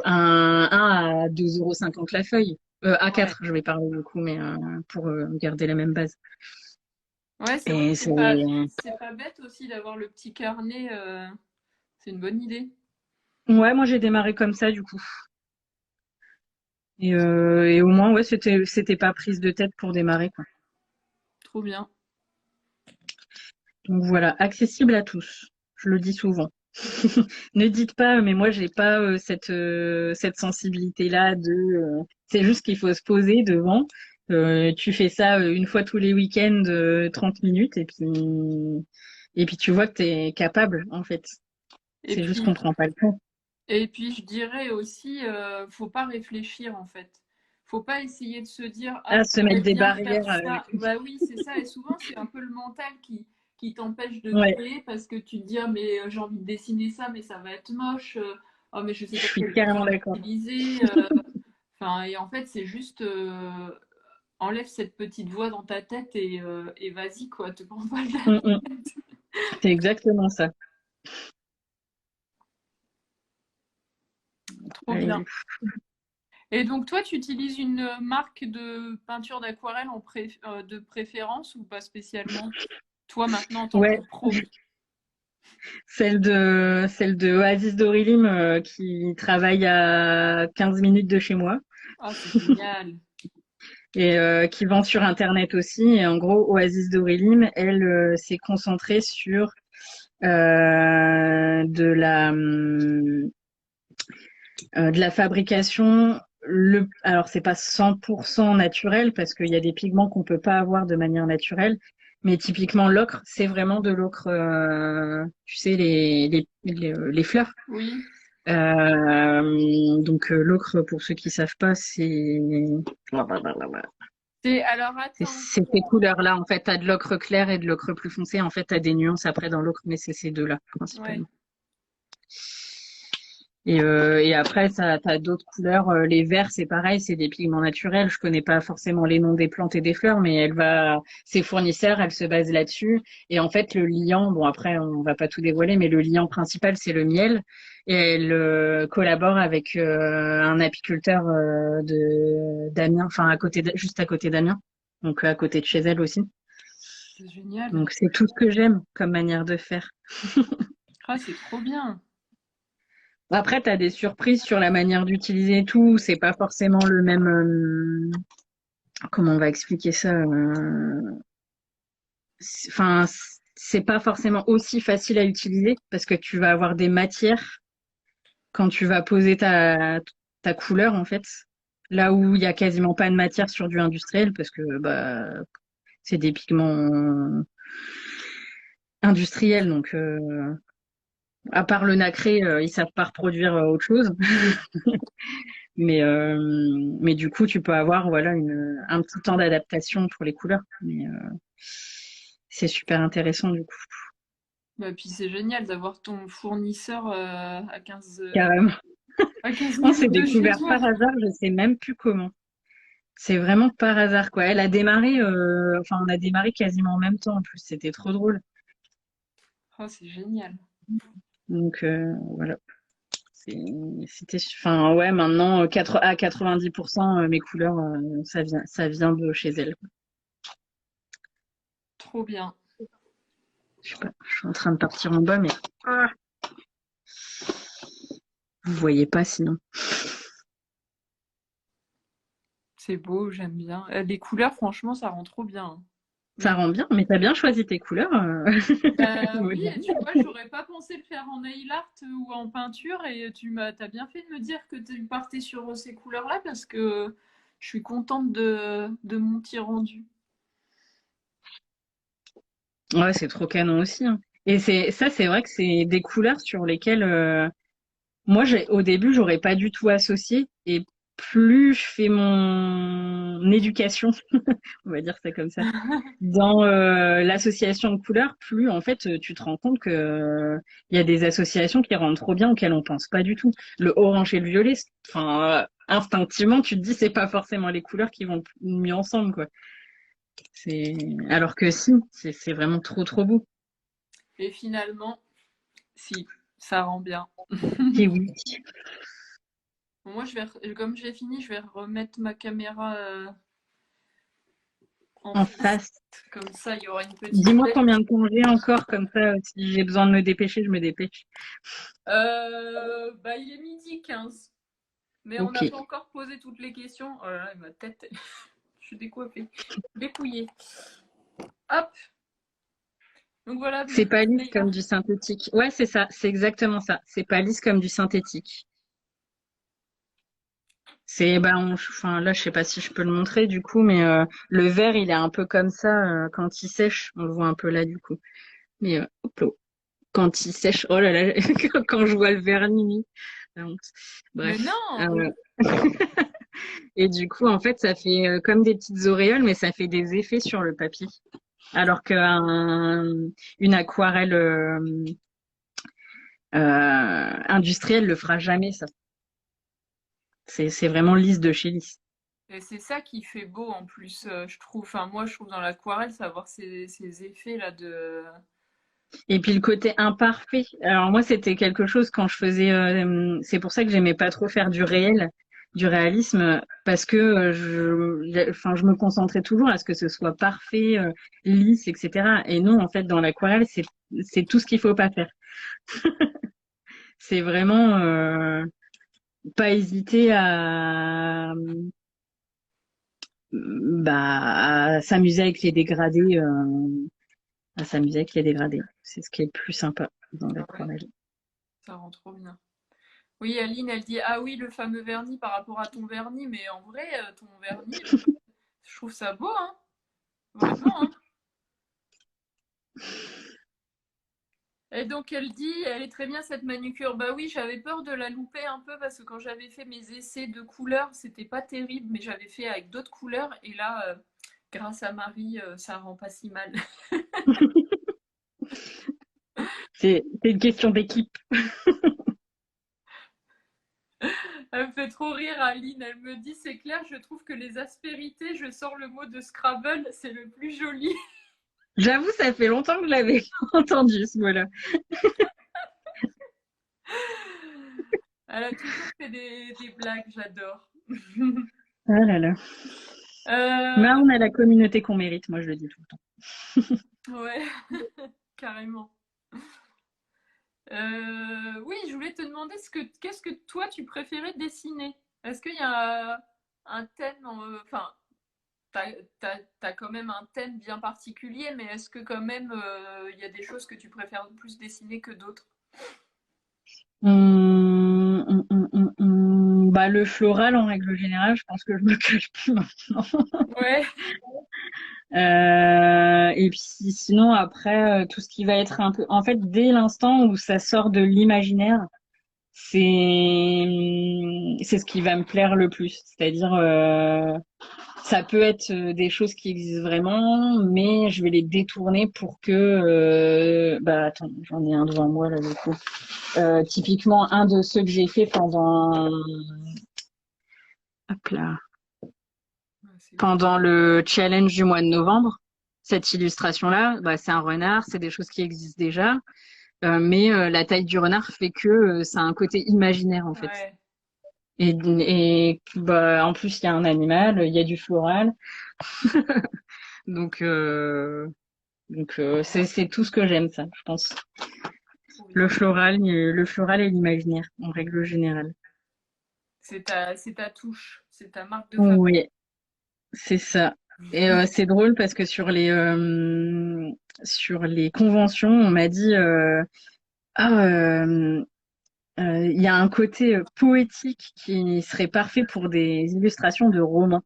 1 à 2,50 € la feuille. À Ouais. 4, je vais parler du coup, mais pour garder la même base. Ouais, c'est vrai que Et c'est pas bête aussi d'avoir le petit carnet. C'est une bonne idée. ouais, moi j'ai démarré comme ça du coup. Et au moins, ouais, c'était pas prise de tête pour démarrer, quoi. Trop bien. Donc voilà, accessible à tous. Je le dis souvent. Ne dites pas, mais moi j'ai pas cette sensibilité-là c'est juste qu'il faut se poser devant. Tu fais ça une fois tous les week-ends, 30 minutes, et puis tu vois que t'es capable, en fait. Et C'est juste qu'on puis, prend pas le temps. et puis je dirais aussi, faut pas réfléchir en fait. Faut pas essayer de se dire, ah, À se j'aimerais mettre des bien faire barrières. ça. Bah oui, c'est ça. Et souvent, c'est un peu le mental qui t'empêche de Ouais, créer parce que tu te dis, ah, mais j'ai envie de dessiner ça, mais ça va être moche. Oh, mais je sais je pas suis quelle carrément couleur d'accord. utiliser. Enfin, et en fait, c'est juste, enlève cette petite voix dans ta tête et vas-y, quoi. Te prends pas la Mm, mm. tête. C'est exactement ça. Trop bien. Allez. Et donc, toi, tu utilises une marque de peinture d'aquarelle de préférence ou pas spécialement? Toi, maintenant, en tant que Ouais, pro. celle de Oasis d'Aurelim qui travaille à 15 minutes de chez moi. Ah, c'est génial. Et qui vend sur Internet aussi. Et en gros, Oasis d'Aurelim, elle s'est concentrée sur de la fabrication. Alors, c'est pas 100% naturel parce qu'il y a des pigments qu'on peut pas avoir de manière naturelle. Mais typiquement, l'ocre, c'est vraiment de l'ocre, tu sais, les fleurs. Oui. Donc, l'ocre, pour ceux qui savent pas, Alors, c'est attends. ces couleurs-là. En fait, t'as de l'ocre clair et de l'ocre plus foncé. En fait, t'as des nuances après dans l'ocre, mais c'est ces deux-là, Ouais. principalement. Et après, ça, t'as d'autres couleurs. Les verts, c'est pareil, c'est des pigments naturels. Je connais pas forcément les noms des plantes et des fleurs, mais ses fournisseurs, elle se base là-dessus. Et en fait, le liant, bon après, on va pas tout dévoiler, mais le liant principal, c'est le miel. Et elle collabore avec un apiculteur d'Amiens, enfin juste à côté d'Amiens, donc à côté de chez elle aussi. C'est génial. Donc c'est tout ce que j'aime comme manière de faire. Ah, c'est trop bien. Après, tu as des surprises sur la manière d'utiliser tout. C'est pas forcément le même. Comment on va expliquer ça Enfin, c'est pas forcément aussi facile à utiliser parce que tu vas avoir des matières quand tu vas poser ta couleur en fait. Là où il y a quasiment pas de matière sur du industriel parce que bah c'est des pigments industriels donc à part le nacré, ils savent pas reproduire autre chose. Mais du coup, tu peux avoir voilà un petit temps d'adaptation pour les couleurs. Mais c'est super intéressant du coup, Bah, puis c'est génial d'avoir ton fournisseur carrément. à 15 On s'est minutes de chez découvert toi. par hasard, je sais même plus comment. C'est vraiment par hasard quoi. Elle a démarré, enfin on a démarré quasiment en même temps en plus. C'était trop drôle. Oh, c'est génial. Donc voilà. Enfin ouais, maintenant à 90% mes couleurs, ça vient de chez elle. Trop bien. Je sais pas, je suis en train de partir en bas, mais vous voyez pas sinon. C'est beau, j'aime bien. Les couleurs, franchement, ça rend trop bien, hein. Ça Mais rend bien, mais t'as bien choisi tes couleurs, bah oui, et Maudit. tu vois, j'aurais pas pensé le faire en nail art ou en peinture, et t'as bien fait de me dire que tu partais sur ces couleurs-là parce que je suis contente de mon petit rendu. Ouais, c'est trop canon aussi, hein. Et c'est vrai que c'est des couleurs sur lesquelles moi, au début, j'aurais pas du tout associé. Et plus je fais mon éducation, on va dire ça comme ça, dans l'association de couleurs, plus en fait, tu te rends compte que il y a des associations qui rendent trop bien auxquelles on pense pas du tout. Le orange et le violet, enfin, instinctivement, tu te dis c'est pas forcément les couleurs qui vont mieux ensemble, quoi. C'est alors que si, c'est vraiment trop trop beau. Et finalement, si, ça rend bien. Et oui, Bon, moi, comme j'ai fini, je vais remettre ma caméra en en face. face. Comme ça, il y aura une petite Dis-moi belle. combien de temps j'ai encore, comme ça, si j'ai besoin de me dépêcher, je me dépêche. Bah, il est midi 15. Mais on Ok. n'a pas encore posé toutes les questions. Oh là là, ma tête, je suis décoiffée, dépouillée. Hop, donc voilà C'est mes pas petits lisse nail comme art. du synthétique. Ouais, c'est ça, c'est exactement ça. C'est pas lisse comme du synthétique. Enfin, là, je sais pas si je peux le montrer du coup, mais le vert, il est un peu comme ça quand il sèche. On le voit un peu là du coup. Mais hop là, quand il sèche, oh là là, quand je vois le vernis, la honte. Mais Bref. non, Et du coup, en fait, ça fait comme des petites auréoles, mais ça fait des effets sur le papier. Alors une aquarelle industrielle le fera jamais, ça. C'est vraiment lisse de chez lisse. et c'est ça qui fait beau en plus, je trouve. Enfin, moi, je trouve dans l'aquarelle, ça avoir ces effets là de. Et puis le côté imparfait. Alors moi, c'était quelque chose quand je faisais. C'est pour ça que j'aimais pas trop faire du réel, du réalisme, parce que enfin, je me concentrais toujours à ce que ce soit parfait, lisse, etc. Et non, en fait, dans l'aquarelle, c'est tout ce qu'il faut pas faire. C'est vraiment pas hésiter à s'amuser avec les dégradés, à s'amuser avec les dégradés. C'est ce qui est le plus sympa dans Ah ouais, l'aquarelle. ça rend trop bien. Oui, Aline, elle dit ah oui, le fameux vernis par rapport à ton vernis, mais en vrai, ton vernis, je trouve ça beau, hein. Vraiment, hein. Et donc elle dit, elle est très bien cette manucure. Bah oui, j'avais peur de la louper un peu parce que quand j'avais fait mes essais de couleurs, c'était pas terrible, mais j'avais fait avec d'autres couleurs et là, grâce à Marie, ça rend pas si mal. C'est une question d'équipe. Elle me fait trop rire, Aline. Elle me dit, c'est clair, je trouve que les aspérités, je sors le mot de Scrabble, c'est le plus joli. J'avoue, ça fait longtemps que je l'avais entendu, ce mot-là. Elle a toujours fait des blagues, j'adore. Ah là là. Mais Euh, on a la communauté qu'on mérite, moi je le dis tout le temps. ouais, carrément. Oui, je voulais te demander qu'est-ce que toi tu préférais dessiner? Est-ce qu'il y a un thème, enfin, t'as quand même un thème bien particulier, mais est-ce que quand même il y a des choses que tu préfères plus dessiner que d'autres? Bah, le floral, en règle générale, je pense que je me cache plus maintenant. Ouais, Et puis sinon, après, tout ce qui va être un peu... En fait, dès l'instant où ça sort de l'imaginaire, c'est ce qui va me plaire le plus. C'est-à-dire, ça peut être des choses qui existent vraiment, mais je vais les détourner pour que... Bah attends, j'en ai un devant moi là du coup. Typiquement, un de ceux que j'ai fait hop là, ouais, c'est beau. pendant le challenge du mois de novembre, cette illustration-là, bah, c'est un renard, c'est des choses qui existent déjà, mais la taille du renard fait que ça a un côté imaginaire en fait. Ouais, Et bah, en plus, il y a un animal, il y a du floral, donc c'est tout ce que j'aime ça, je pense. trop bien. Le floral et l'imaginaire en règle générale. C'est ta touche, c'est ta marque de fabrique. Oui, c'est ça. Et c'est drôle parce que sur les conventions, on m'a dit ah il y a un côté poétique qui serait parfait pour des illustrations de romans.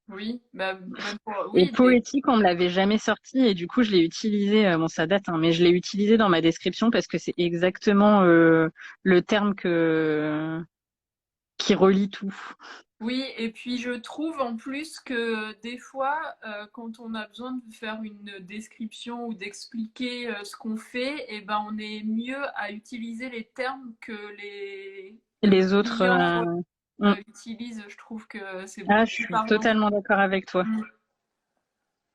Oui, bah, même pour... Et Oui, poétique, on me l'avait jamais sorti et du coup je l'ai utilisé. Bon, ça date, hein, mais je l'ai utilisé dans ma description parce que c'est exactement le terme que qui relie tout. oui, et puis je trouve en plus que des fois, quand on a besoin de faire une description ou d'expliquer ce qu'on fait, eh ben, on est mieux à utiliser les termes que le Les autres. client Mm. utilise. Je trouve que c'est Ah, beaucoup je plus suis parlant. totalement d'accord avec toi. Mm,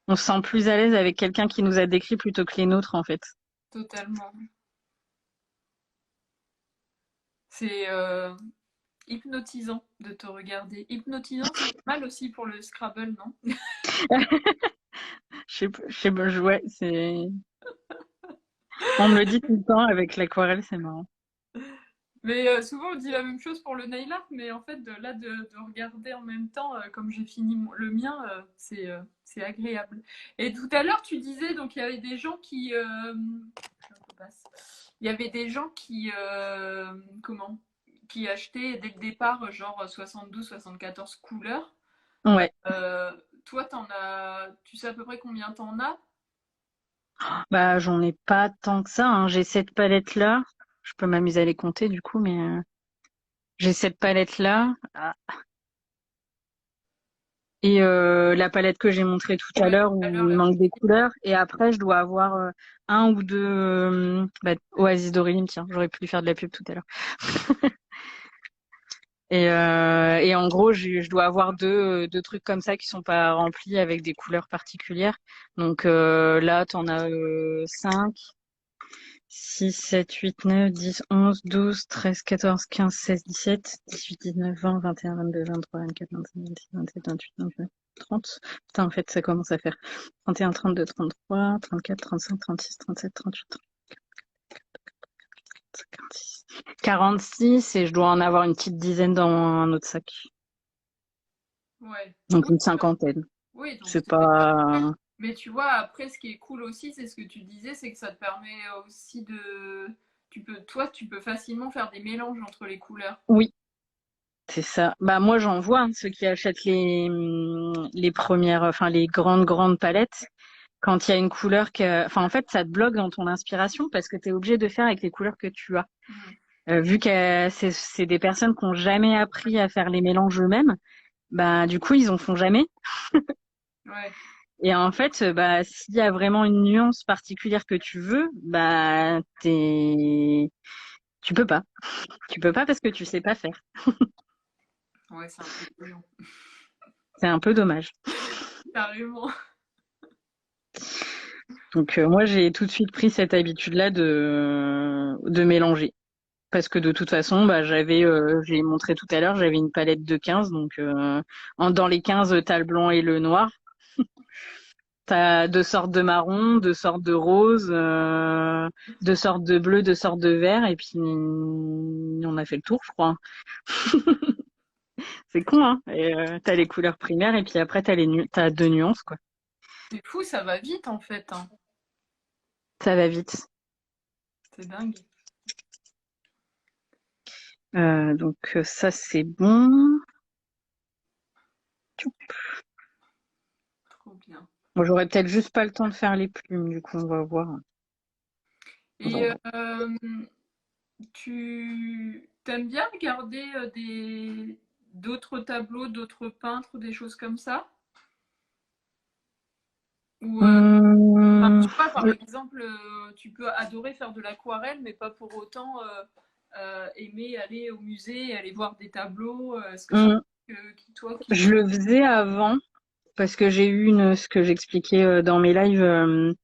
On se sent plus à l'aise avec quelqu'un qui nous a décrit plutôt que les nôtres, en fait. totalement. C'est hypnotisant de te regarder. Hypnotisant, c'est pas mal aussi pour le Scrabble, non? Je sais pas, ouais, c'est. On me le dit tout le temps avec l'aquarelle, c'est marrant. Mais souvent on dit la même chose pour le nail art, mais en fait de regarder en même temps, comme j'ai fini le mien, c'est agréable. Et tout à l'heure tu disais donc il y avait des gens qui, il y avait des gens qui, comment, qui achetaient dès le départ genre 72, 74 couleurs. Ouais. Toi tu sais à peu près combien t'en as? Bah, j'en ai pas tant que ça, hein. J'ai cette palette-là. Je peux m'amuser à les compter, du coup, mais j'ai cette palette-là. Ah. Et la palette que j'ai montrée tout à Ouais, l'heure tout à où l'heure il la manque des petite. couleurs. Et après, je dois avoir un ou deux bah, Oasis d'Aurélie, tiens, j'aurais pu lui faire de la pub tout à l'heure. Et en gros, je dois avoir deux trucs comme ça qui sont pas remplis avec des couleurs particulières. Donc là, t'en as 5, 6, 7, 8, 9, 10, 11, 12, 13, 14, 15, 16, 17, 18, 19, 20, 21, 22, 23, 24, 25, 26, 27, 28, 29, 30. Putain, en fait, ça commence à faire 31, 32, 33, 34, 35, 36, 37, 38, 46. 46 et je dois en avoir une petite dizaine dans un autre sac. Ouais. Donc Oui, une cinquantaine. oui, donc C'est c'est pas pas... mais tu vois, après, ce qui est cool aussi, c'est ce que tu disais, c'est que ça te permet aussi de... Tu peux facilement faire des mélanges entre les couleurs. Oui, c'est ça. Bah moi j'en vois hein, ceux qui achètent les premières, enfin les grandes palettes. Quand il y a une couleur que, enfin en fait ça te bloque dans ton inspiration parce que tu es obligé de faire avec les couleurs que tu as. Mm. Vu que c'est des personnes qui ont jamais appris à faire les mélanges eux-mêmes, bah du coup ils en font jamais. Ouais, Et en fait, bah s'il y a vraiment une nuance particulière que tu veux, bah tu peux pas. Tu peux pas parce que tu sais pas faire. ouais, c'est un peu brouillon. C'est un peu dommage. Carrément. Donc moi j'ai tout de suite pris cette habitude-là de mélanger. Parce que de toute façon, bah j'ai montré tout à l'heure, j'avais une palette de 15, donc dans les 15, t'as le blanc et le noir. T'as deux sortes de marron, deux sortes de rose, deux sortes de bleu, deux sortes de vert, et puis on a fait le tour, je crois. C'est con, hein. Et t'as les couleurs primaires, et puis après t'as deux nuances, quoi. C'est fou, ça va vite en fait, hein. Ça va vite. C'est dingue. Donc ça c'est bon. Trop bien. Bon, j'aurais peut-être juste pas le temps de faire les plumes, du coup on va voir. On va Et voir. tu t'aimes bien regarder des d'autres tableaux, d'autres peintres, des choses comme ça? Ou enfin, tu Hum, vois, par exemple, tu peux adorer faire de l'aquarelle, mais pas pour autant aimer aller au musée, aller voir des tableaux. Est-ce que c'est hum. qui Je le faisais avant parce que j'ai eu ce que j'expliquais dans mes lives.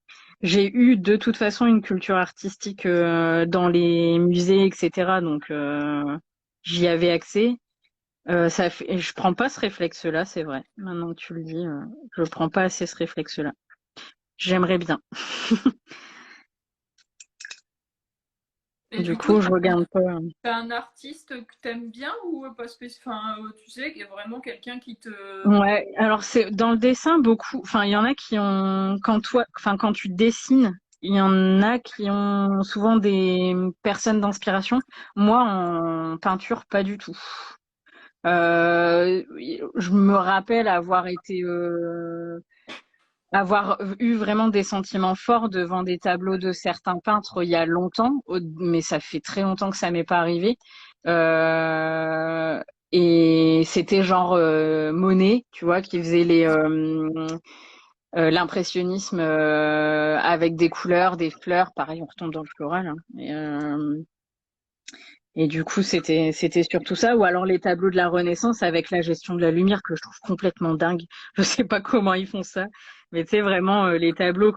J'ai eu de toute façon une culture artistique dans les musées, etc. Donc j'y avais accès. Je prends pas ce réflexe-là, c'est vrai. Maintenant que tu le dis, je prends pas assez ce réflexe-là. J'aimerais bien. Et Du du coup, coup, je regarde pas. t'as un artiste que t'aimes bien ou pas enfin, tu sais, qu'il y a vraiment quelqu'un qui te... Ouais, alors c'est dans le dessin beaucoup. Enfin, il y en a qui ont quand tu dessines, il y en a qui ont souvent des personnes d'inspiration. Moi, en peinture, pas du tout. Je me rappelle avoir eu vraiment des sentiments forts devant des tableaux de certains peintres il y a longtemps, mais ça fait très longtemps que ça m'est pas arrivé. Euh, et c'était genre Monet, tu vois, qui faisait l'impressionnisme avec des couleurs, des fleurs. Pareil, on retombe dans le floral. Hein. Et du coup, c'était surtout ça, ou alors les tableaux de la Renaissance avec la gestion de la lumière que je trouve complètement dingue. Je sais pas comment ils font ça, mais tu sais vraiment les tableaux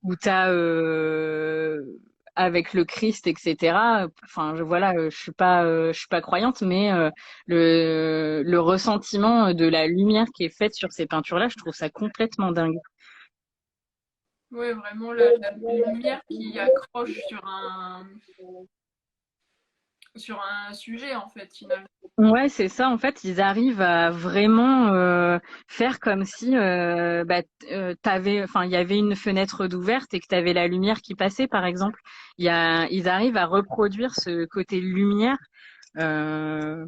où t'as avec le Christ, etc. Enfin, voilà, je suis pas croyante, mais le ressentiment de la lumière qui est faite sur ces peintures-là, je trouve ça complètement dingue. Ouais, vraiment la lumière qui accroche sur un sujet, en fait, finalement. Ouais, c'est ça. En fait, ils arrivent à vraiment faire comme si il y avait une fenêtre d'ouverte et que tu avais la lumière qui passait, par exemple. Ils arrivent à reproduire ce côté lumière. Euh,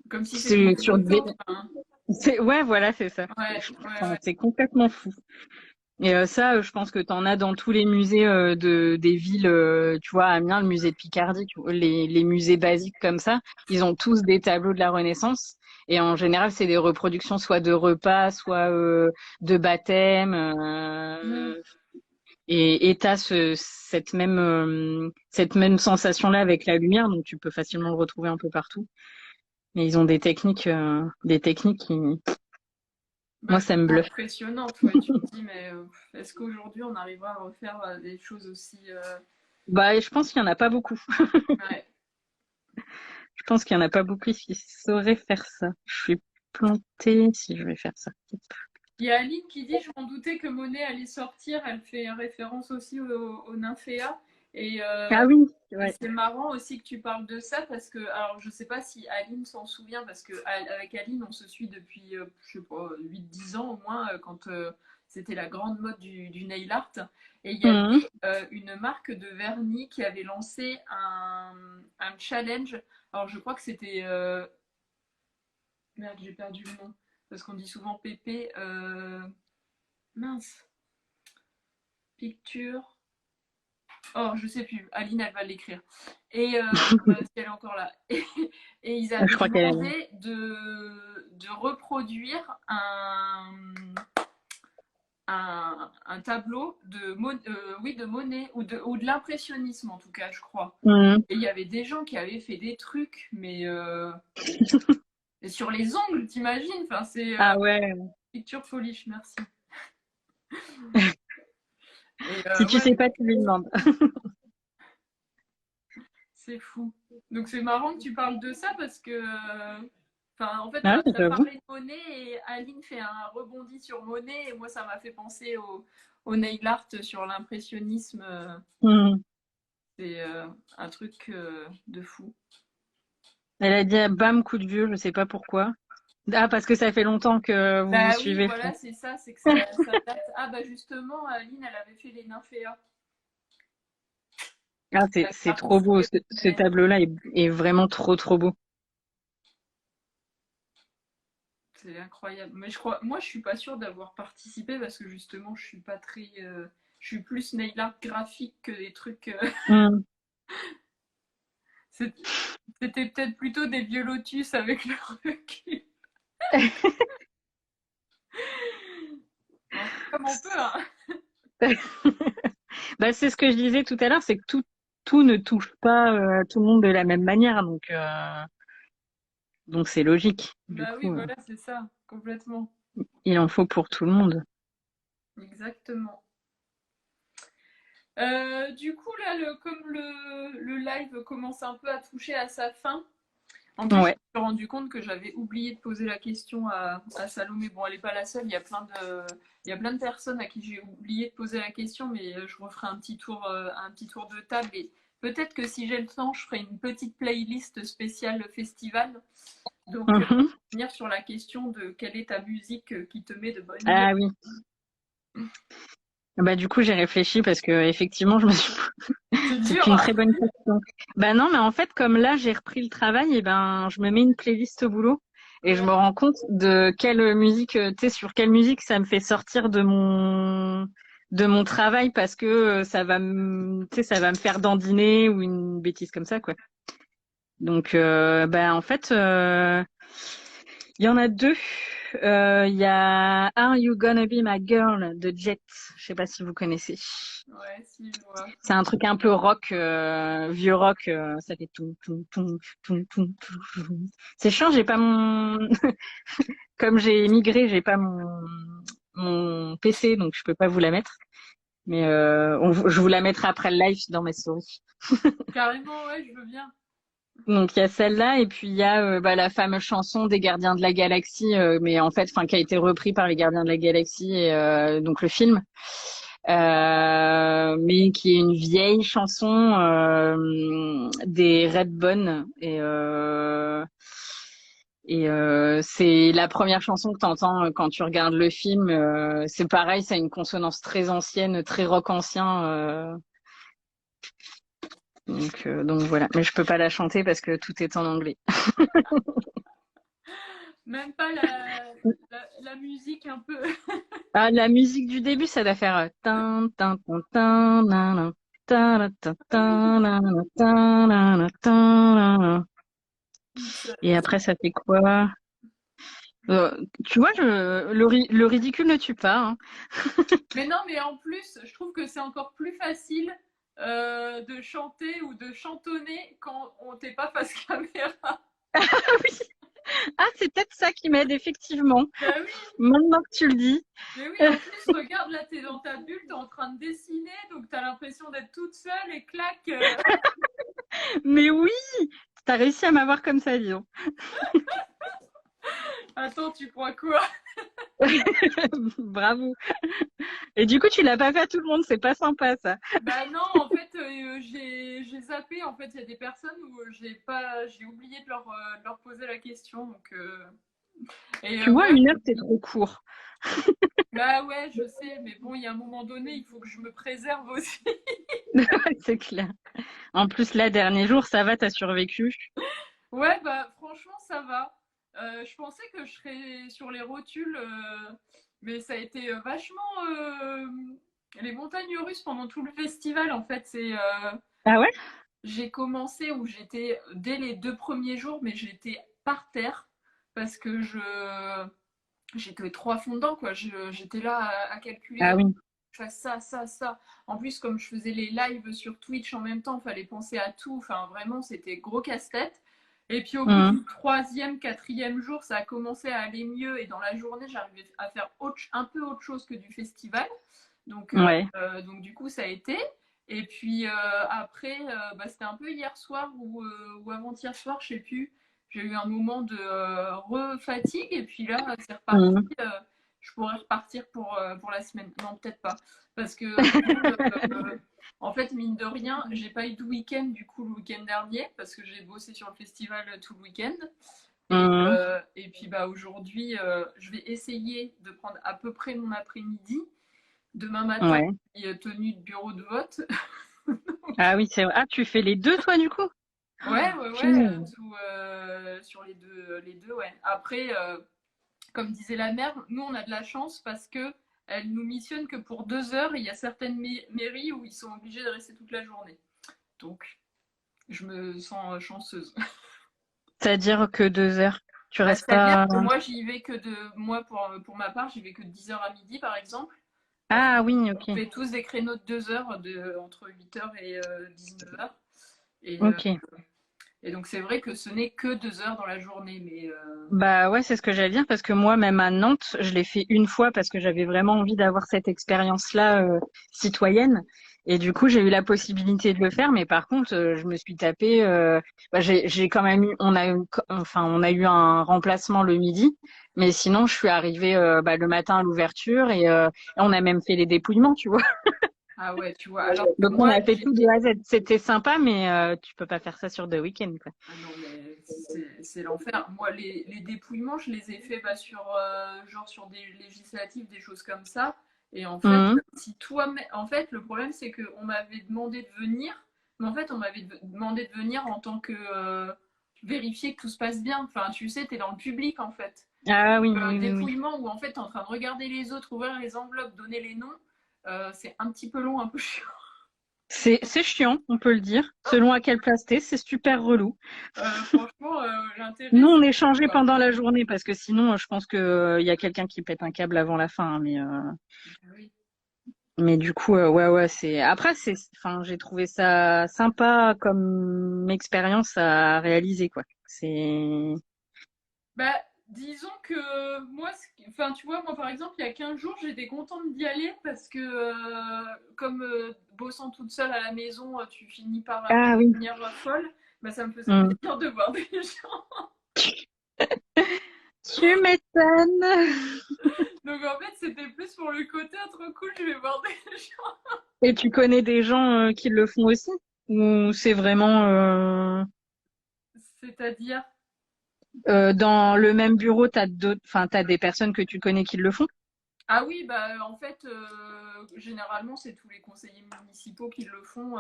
Comme si c'était c'est une sur photo. Enfin, ouais, voilà, c'est ça. ouais, ouais, Enfin, ouais. c'est complètement fou. Et ça, je pense que tu en as dans tous les musées des villes, tu vois, Amiens, le musée de Picardie, tu vois, les musées basiques comme ça, ils ont tous des tableaux de la Renaissance. Et en général, c'est des reproductions soit de repas, soit de baptême. Mm. Et t'as cette même sensation-là avec la lumière, donc tu peux facilement le retrouver un peu partout. Mais ils ont des techniques qui, Bah, moi, ça me c'est bluffe. impressionnante, ouais. Tu te dis, mais est-ce qu'aujourd'hui on arrivera à refaire des choses aussi. Bah, et je pense qu'il y en a pas beaucoup. Ouais. Je pense qu'il y en a pas beaucoup qui sauraient faire ça. Je suis plantée si je vais faire ça. Il y a Aline qui dit, je m'en doutais que Monet allait sortir. Elle fait référence aussi au Nymphéa. Et, Ah oui, et ouais. c'est marrant aussi que tu parles de ça parce que, alors je sais pas si Aline s'en souvient, parce que avec Aline on se suit depuis, je sais pas, 8-10 ans au moins, quand c'était la grande mode du nail art. Et il y avait Mhm. une marque de vernis qui avait lancé un challenge. Alors je crois que c'était... merde, j'ai perdu le nom. Parce qu'on dit souvent Pépé. Mince. Picture. Oh, je sais plus. Aline, elle va l'écrire. Et si elle est encore là. Et ils Je avaient crois qu'elle est là. demandé de reproduire un tableau oui, de Monet ou de l'impressionnisme en tout cas, je crois. Mhm. Et il y avait des gens qui avaient fait des trucs, mais sur les ongles, t'imagines? Enfin, c'est Ah ouais. picture polish, merci. Et Si tu ouais, sais pas, tu lui demandes. c'est fou. Donc c'est marrant que tu parles de ça parce que, enfin, en fait, tu Ah, as j'avoue. parlé de Monet et Aline fait un rebondi sur Monet et moi, ça m'a fait penser au nail art sur l'impressionnisme. Mhm. C'est un truc de fou. Elle a dit bam, coup de vieux, je sais pas pourquoi. Ah, parce que ça fait longtemps que vous vous Bah oui, suivez. voilà, c'est ça, c'est que ça date. Ah bah justement, Aline, elle avait fait les nymphéas. Ah, Elle avait c'est trop beau. participé Ce au Monet. tableau-là est vraiment trop, trop beau. C'est incroyable. Mais je crois, moi, je suis pas sûre d'avoir participé parce que justement, je suis pas très, je suis plus nail art graphique que des trucs. Mhm. C'était peut-être plutôt des vieux lotus avec le recul. On fait comme on peut, hein. Bah, c'est ce que je disais tout à l'heure, c'est que tout ne touche pas tout le monde de la même manière, donc c'est logique. Du Bah oui, coup, voilà, c'est ça, complètement. il en faut pour tout le monde. Exactement. Du coup, là, comme le live commence un peu à toucher à sa fin, En plus, je me Ouais. suis rendu compte que j'avais oublié de poser la question à Salomé. Bon, elle n'est pas la seule, il y a plein de personnes à qui j'ai oublié de poser la question, mais je referai un petit tour de table. Et peut-être que si j'ai le temps, je ferai une petite playlist spéciale festival. Donc, Mhm. venir sur la question de quelle est ta musique qui te met de bonne humeur. Ah oui. Bah du coup j'ai réfléchi parce que effectivement je me suis. C'est C'est dur, une hein. très bonne question. Bah non, mais en fait comme là j'ai repris le travail, et ben je me mets une playlist au boulot et je Ouais. me rends compte de quelle musique, tu sais, sur quelle musique ça me fait sortir de mon travail parce que ça va me, tu sais, ça va me faire dandiner ou une bêtise comme ça quoi. Donc bah en fait il y en a deux. Il y a Are You Gonna Be My Girl de Jet. Je sais pas si vous connaissez. Ouais, si, je vois. C'est un truc un peu rock, vieux rock. Ça fait tout. C'est chiant, j'ai pas mon. Comme j'ai migré, j'ai pas mon PC, donc je peux pas vous la mettre. Mais je vous la mettrai après le live dans mes stories. Carrément, ouais, je veux bien. Donc il y a celle-là et puis il y a bah, la fameuse chanson des Gardiens de la Galaxie, mais en fait, enfin qui a été repris par les Gardiens de la Galaxie et donc le film, mais qui est une vieille chanson des Redbone et c'est la première chanson que tu entends quand tu regardes le film. C'est pareil, ça a une consonance très ancienne, très rock ancien. Donc voilà, mais je peux pas la chanter parce que tout est en anglais. Même pas la musique un peu. Ah, la musique du début, ça doit faire tin, tin, tin, tin, nan, nan, ta, ta, Ah oui, ta, nan, nan, ta, nan, nan, ta, nan, nan. ça- Et après, ça fait quoi? Tu vois, le ridicule ne tue pas, hein. Mais non, mais en plus, je trouve que c'est encore plus facile de chanter ou de chantonner quand on t'est pas face caméra. Ah oui, ah, c'est peut-être ça qui m'aide, effectivement. Bah oui, Maintenant que tu le dis. mais oui, en plus, regarde, là, t'es dans ta bulle, t'es en train de dessiner, donc t'as l'impression d'être toute seule et clac. Mais oui, t'as réussi à m'avoir comme ça, disons. Attends, tu crois quoi? Bravo. Et du coup, tu l'as pas fait à tout le monde, c'est pas sympa, ça. Bah non, en fait, j'ai zappé. En fait, il y a des personnes où j'ai oublié de leur poser la question. Donc, Tu vois, ouais, 1 heure, c'est trop court. bah ouais, je sais, mais bon, il y a un moment donné, il faut que je me préserve aussi. C'est clair. En plus, là, dernier jour, ça va, t'as survécu. Ouais, bah franchement, ça va. Je pensais que je serais sur les rotules, mais ça a été vachement les montagnes russes pendant tout le festival. En fait, Ah ouais? j'ai commencé où j'étais dès les 2 premiers jours, mais j'étais par terre parce que j'étais trop à fond dedans, quoi. J'étais là à calculer, Ah oui. je fasse ça, ça, ça. En plus, comme je faisais les lives sur Twitch en même temps, il fallait penser à tout. Enfin, vraiment, c'était gros casse-tête. Et puis au bout Mhm. du troisième, quatrième jour, ça a commencé à aller mieux. Et dans la journée, j'arrivais à faire un peu autre chose que du festival. Ouais. Donc du coup, ça a été. Et puis après, bah, c'était un peu hier soir ou avant-hier soir, je sais plus. J'ai eu un moment de re-fatigue. Et puis là, c'est reparti. Mhm. Je pourrais repartir pour la semaine. Non, peut-être pas. Parce que en fait, mine de rien, j'ai pas eu de week-end du coup le week-end dernier parce que j'ai bossé sur le festival tout le week-end. Mhm. Et puis bah aujourd'hui, je vais essayer de prendre à peu près mon après-midi. Demain matin, Ouais. tenue de bureau de vote. Ah oui, c'est vrai. Ah, tu fais les deux, toi, du coup? Ouais, ouais, ouais, Punaise. sur les deux, ouais. Après, comme disait la mère, nous on a de la chance parce que elle nous missionne que pour 2 heures et il y a certaines mairies où ils sont obligés de rester toute la journée. Donc, je me sens chanceuse. C'est-à-dire que 2 heures. Tu Bah, restes c'est-à-dire pas. que moi, j'y vais que de. Moi, pour ma part, j'y vais que de 10 heures à midi, par exemple. Parce Ah oui, qu'on ok. fait tous des créneaux de 2 heures entre 8 heures et 19 heures. Et, euh, Ok. et donc, c'est vrai que ce n'est que 2 heures dans la journée. Mais Bah ouais, c'est ce que j'allais dire parce que moi, même à Nantes, je l'ai fait une fois parce que j'avais vraiment envie d'avoir cette expérience-là citoyenne. Et du coup, j'ai eu la possibilité de le faire, mais par contre, je me suis tapé. J'ai quand même eu, on a eu un remplacement le midi, mais sinon, je suis arrivée le matin à l'ouverture et on a même fait les dépouillements, tu vois. Ah ouais, tu vois, alors que Donc on moi, a fait tout de A à Z. C'était sympa, mais tu peux pas faire ça sur 2 week-ends, quoi. ah non, mais c'est l'enfer. Moi, les dépouillements, je les ai faits bah, genre sur des législatives, des choses comme ça. Et en fait, Mhm. si toi, en fait, le problème, c'est qu'on m'avait demandé de venir, mais en fait, on m'avait demandé de venir en tant que vérifier que tout se passe bien. Enfin, tu sais, t'es dans le public, en fait. Ah oui, oui, oui, oui. Dépouillement où, en fait, t'es en train de regarder les autres, ouvrir les enveloppes, donner les noms, c'est un petit peu long, un peu chiant. C'est chiant, on peut le dire. Selon à quelle place t'es, c'est super relou. Franchement, l'intérêt, Nous, on c'est échangeait quoi. pendant la journée parce que sinon, je pense que il y a quelqu'un qui pète un câble avant la fin, hein, Oui. mais du coup, ouais, ouais, c'est. Après, enfin, j'ai trouvé ça sympa comme expérience à réaliser, quoi. C'est. Bah, disons que moi, enfin, tu vois, moi par exemple, il y a 15 jours, j'étais contente d'y aller parce que, comme bossant toute seule à la maison, tu finis par un peu Ah oui. devenir folle, bah, ça me faisait Hmm. plaisir de voir des gens. Tu m'étonnes. Donc en fait, c'était plus pour le côté trop cool, je vais voir des gens. Et tu connais des gens qui le font aussi? Ou c'est vraiment C'est-à-dire, dans le même bureau, enfin, t'as des personnes que tu connais qui le font? ah oui, bah en fait, généralement, c'est tous les conseillers municipaux qui le font,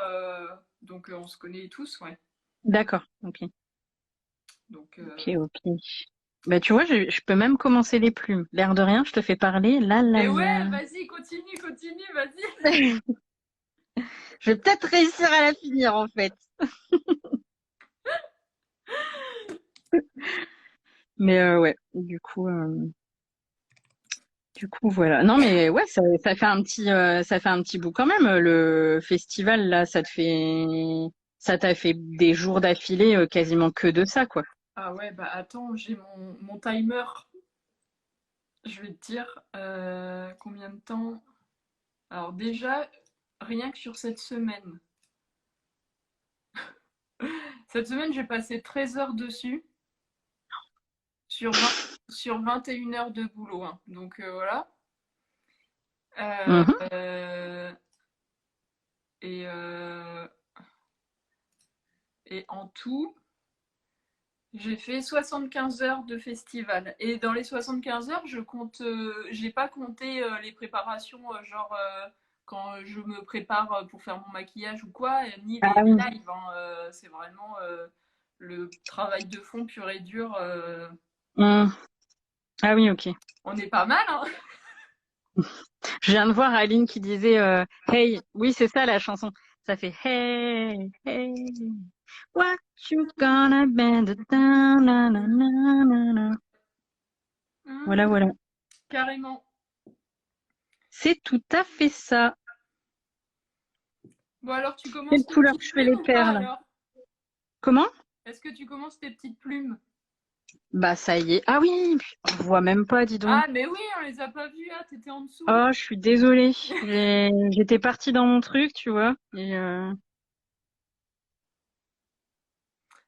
donc on se connaît tous, ouais. D'accord, ok. Donc, Ok, ok. Bah, tu vois, je peux même commencer les plumes. L'air de rien, je te fais parler. Là, là, mais ouais, là. vas-y, continue, continue, vas-y. Je vais peut-être réussir à la finir, en fait. Mais ouais, du coup, voilà. Non, mais ouais, ça fait un ça fait un petit bout quand même. Le festival, là, ça t'a fait des jours d'affilée, quasiment que de ça, quoi. Ah ouais, bah attends, j'ai mon timer. Je vais te dire combien de temps. Alors déjà, rien que sur cette semaine. Cette semaine, j'ai passé 13 heures dessus sur 20 sur 21 heures de boulot, hein. Donc voilà. Euh, Mhm. euh, et, euh, et en tout, j'ai fait 75 heures de festival. Et dans les 75 heures, j'ai pas compté les préparations, genre quand je me prépare pour faire mon maquillage ou quoi, ni Ah les oui. lives, hein. C'est vraiment le travail de fond pur et dur. Hmm. Ah oui, ok. On est pas mal, hein. Je viens de voir Aline qui disait Hey, oui, c'est ça la chanson. Ça fait Hey, hey, what you gonna bend it down, na, na, na, na, na. Voilà, Mmh, voilà. carrément. C'est tout à fait ça. Bon, alors tu Quelle commences tes couleur petites je fais les plumes ou pas perles? alors? Comment? Est-ce que tu commences tes petites plumes? Bah ça y est. Ah oui, je vois même pas, dis donc. Ah, mais oui, on les a pas vues, ah, t'étais en dessous. Oh, je suis désolée. J'étais partie dans mon truc, tu vois.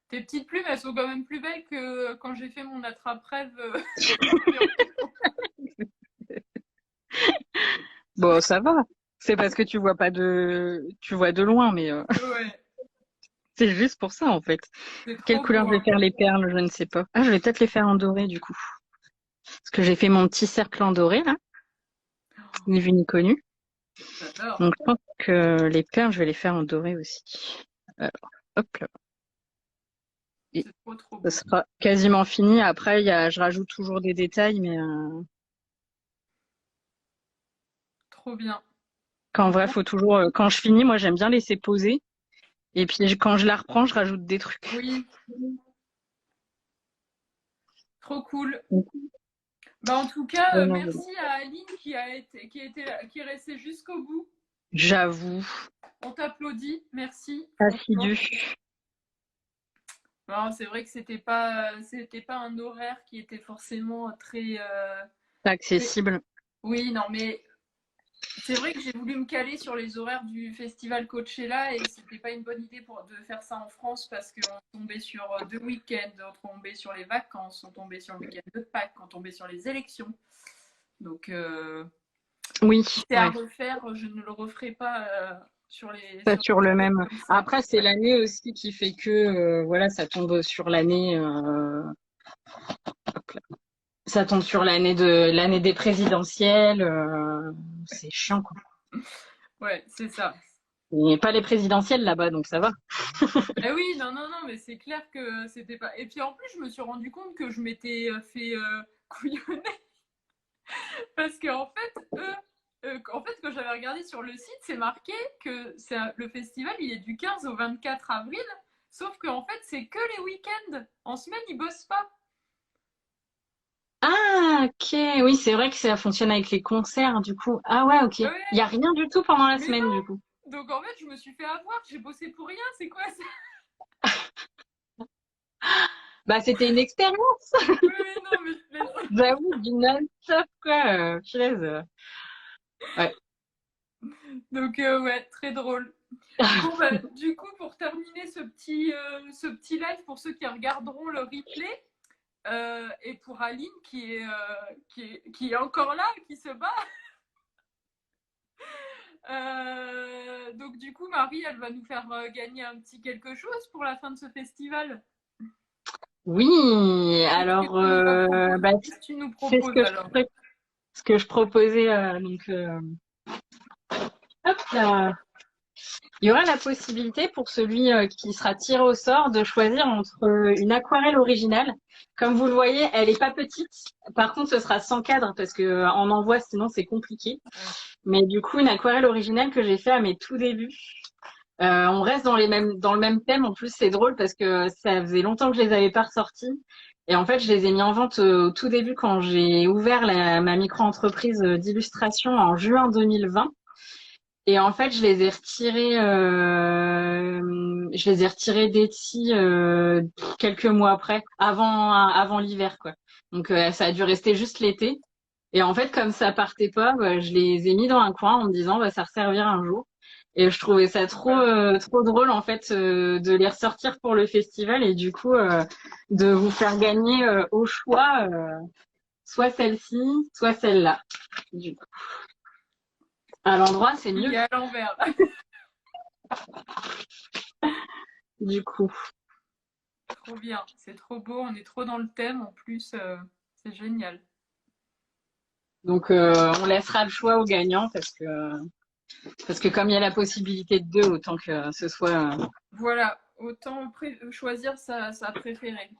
Tes petites plumes, elles sont quand même plus belles que quand j'ai fait mon attrape-rêve. Bon, ça va. C'est parce que tu vois de loin, mais Ouais, c'est juste pour ça en fait. c'est Quelle trop couleur beau, je vais hein. faire les perles, je ne sais pas. Ah, je vais peut-être les faire en doré du coup. Parce que j'ai fait mon petit cercle en doré là, ni vu ni connu. J'adore. Donc je pense que les perles, je vais les faire en doré aussi. Alors, hop là. Et C'est trop, trop ça beau. sera quasiment fini. Après, je rajoute toujours des détails, mais Trop bien. qu'en vrai, Franchement, faut toujours. Quand je finis, moi, j'aime bien laisser poser. Et puis quand je la reprends, je rajoute des trucs. oui, trop cool. Bah, en tout cas, Voilà, voilà. merci à Aline qui est restée jusqu'au bout. J'avoue, On t'applaudit, merci, franchement. assidu, Non, c'est vrai que c'était pas un horaire qui était forcément très, accessible. oui, non, mais C'est vrai que j'ai voulu me caler sur les horaires du festival Coachella et c'était pas une bonne idée de faire ça en France parce qu'on tombait sur 2 week-ends, on tombait sur les vacances, on tombait sur le week-end de Pâques, on tombait sur les élections. Donc, Oui, si c'est à ouais. refaire, je ne le referai pas sur Pas sur sur des le périodes même. comme ça. Après, c'est Ouais. l'année aussi qui fait que voilà, ça tombe sur l'année des présidentielles. C'est chiant quoi. Ouais, c'est ça. Il n'y a pas les présidentielles là-bas, donc ça va. Ben oui, non, non, non, mais c'est clair que c'était pas. Et puis en plus, je me suis rendu compte que je m'étais fait couillonner parce qu'en fait, en fait, quand j'avais regardé sur le site, c'est marqué que le festival, il est du 15 au 24 avril, sauf qu'en fait, c'est que les week-ends. En semaine, ils bossent pas. Ah, ok. Oui, c'est vrai que ça fonctionne avec les concerts, du coup. Ah ouais, ok. Ah Il ouais, n'y a rien du tout pendant la mais semaine, du coup. non. Donc en fait, je me suis fait avoir. J'ai bossé pour rien. C'est quoi ça? Bah, c'était une expérience. Oui, oui, non, mais je plaisante. J'avoue, du non-stop, quoi. Punaise. Ouais. Donc ouais, très drôle. Bon, bah, du coup, pour terminer ce petit live, pour ceux qui regarderont le replay, et pour Aline qui est encore là, qui se bat. Donc du coup, Marie, elle va nous faire gagner un petit quelque chose pour la fin de ce festival. Oui, Qu'est-ce que alors, tu nous as proposé? bah, Qu'est-ce que tu nous c'est proposes alors? ce que je proposais. Hop là. Il y aura la possibilité pour celui qui sera tiré au sort de choisir entre une aquarelle originale. Comme vous le voyez, elle est pas petite. Par contre, ce sera sans cadre parce que en envoi, sinon c'est compliqué. Ouais. Mais du coup, une aquarelle originale que j'ai fait à mes tout débuts. On reste dans le même thème. En plus, c'est drôle parce que ça faisait longtemps que je les avais pas ressortis. Et en fait, je les ai mis en vente au tout début quand j'ai ouvert ma micro-entreprise d'illustration en juin 2020. Et en fait, je les ai retirés d'Etsy quelques mois après, avant l'hiver, quoi. Donc ça a dû rester juste l'été. Et en fait, comme ça partait pas, bah, je les ai mis dans un coin en me disant, bah, ça servira un jour. Et je trouvais ça Voilà. trop drôle en fait de les ressortir pour le festival et du coup de vous faire gagner au choix soit celle-ci, soit celle-là. Du coup, à l'endroit, c'est mieux. Il est à l'envers. Du coup. Trop bien. C'est trop beau. On est trop dans le thème en plus. C'est génial. Donc on laissera le choix aux gagnants parce que comme il y a la possibilité de deux, autant que ce soit Voilà. Autant choisir sa préférée.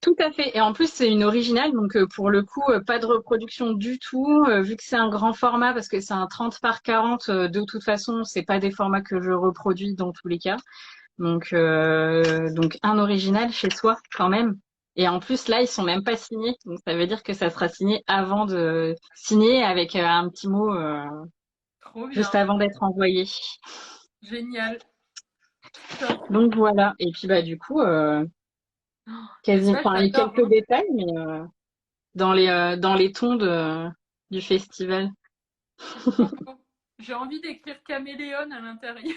tout à fait. Et en plus c'est une originale, donc pour le coup pas de reproduction du tout, vu que c'est un grand format parce que c'est un 30 par 40. De toute façon c'est pas des formats que je reproduis dans tous les cas. Donc un original chez soi quand même. Et en plus là ils sont même pas signés, donc ça veut dire que ça sera signé avant de signer avec un petit mot Trop juste bien. avant d'être envoyé. Génial. Top. Donc voilà. Et puis bah du coup, Oh, mais quasi, ça, enfin, il y a j'adore. quelques Hein. détails, mais dans les tons du festival. C'est trop beau. J'ai envie d'écrire caméléon à l'intérieur.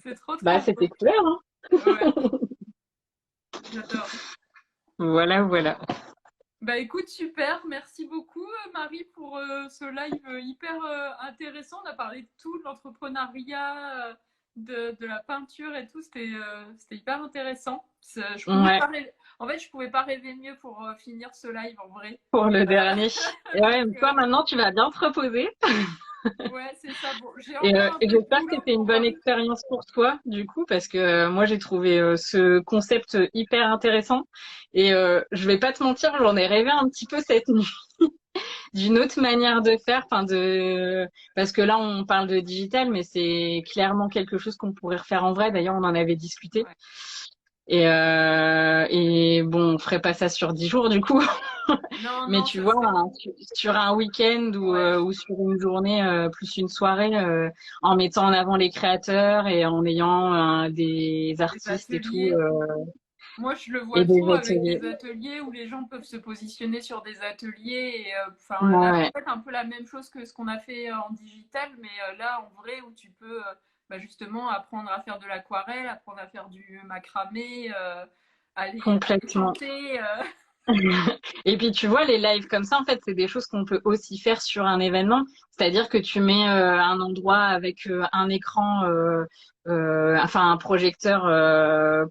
C'est trop Bah trop c'était beau. couleur, hein. Ouais, j'adore. Voilà, voilà. Bah écoute, super. Merci beaucoup Marie pour ce live hyper intéressant. On a parlé de tout, de l'entrepreneuriat, de la peinture et tout. C'était hyper intéressant. Je pouvais Ouais, pas rêver... En fait, je pouvais pas rêver mieux pour finir ce live en vrai. pour le Euh, dernier. Et ouais, donc, toi maintenant tu vas bien te reposer. ouais, c'est ça. Bon, j'ai encore un Et peu de j'espère que boulot c'était une pour. bonne expérience pour toi, du coup, parce que moi j'ai trouvé ce concept hyper intéressant. Et je vais pas te mentir, j'en ai rêvé un petit peu cette nuit. D'une autre manière de faire, parce que là on parle de digital, mais c'est clairement quelque chose qu'on pourrait refaire en vrai. D'ailleurs, on en avait discuté. Ouais. Et bon, on ferait pas ça sur 10 jours du coup, Non, mais non, tu ça vois, serait. sur un week-end Ouais, ou sur une journée plus une soirée, en mettant en avant les créateurs et en ayant des des artistes et tout. ateliers. Moi, je le et vois des trop avec ateliers. des ateliers où les gens peuvent se positionner sur des ateliers. Et enfin, là, Ouais, en fait, un peu la même chose que ce qu'on a fait en digital, mais là, en vrai, où tu peux bah, justement apprendre à faire de l'aquarelle, apprendre à faire du macramé, aller complètement. chanter. Et puis tu vois, les lives comme ça, en fait, c'est des choses qu'on peut aussi faire sur un événement. C'est-à-dire que tu mets un endroit avec un écran, enfin un projecteur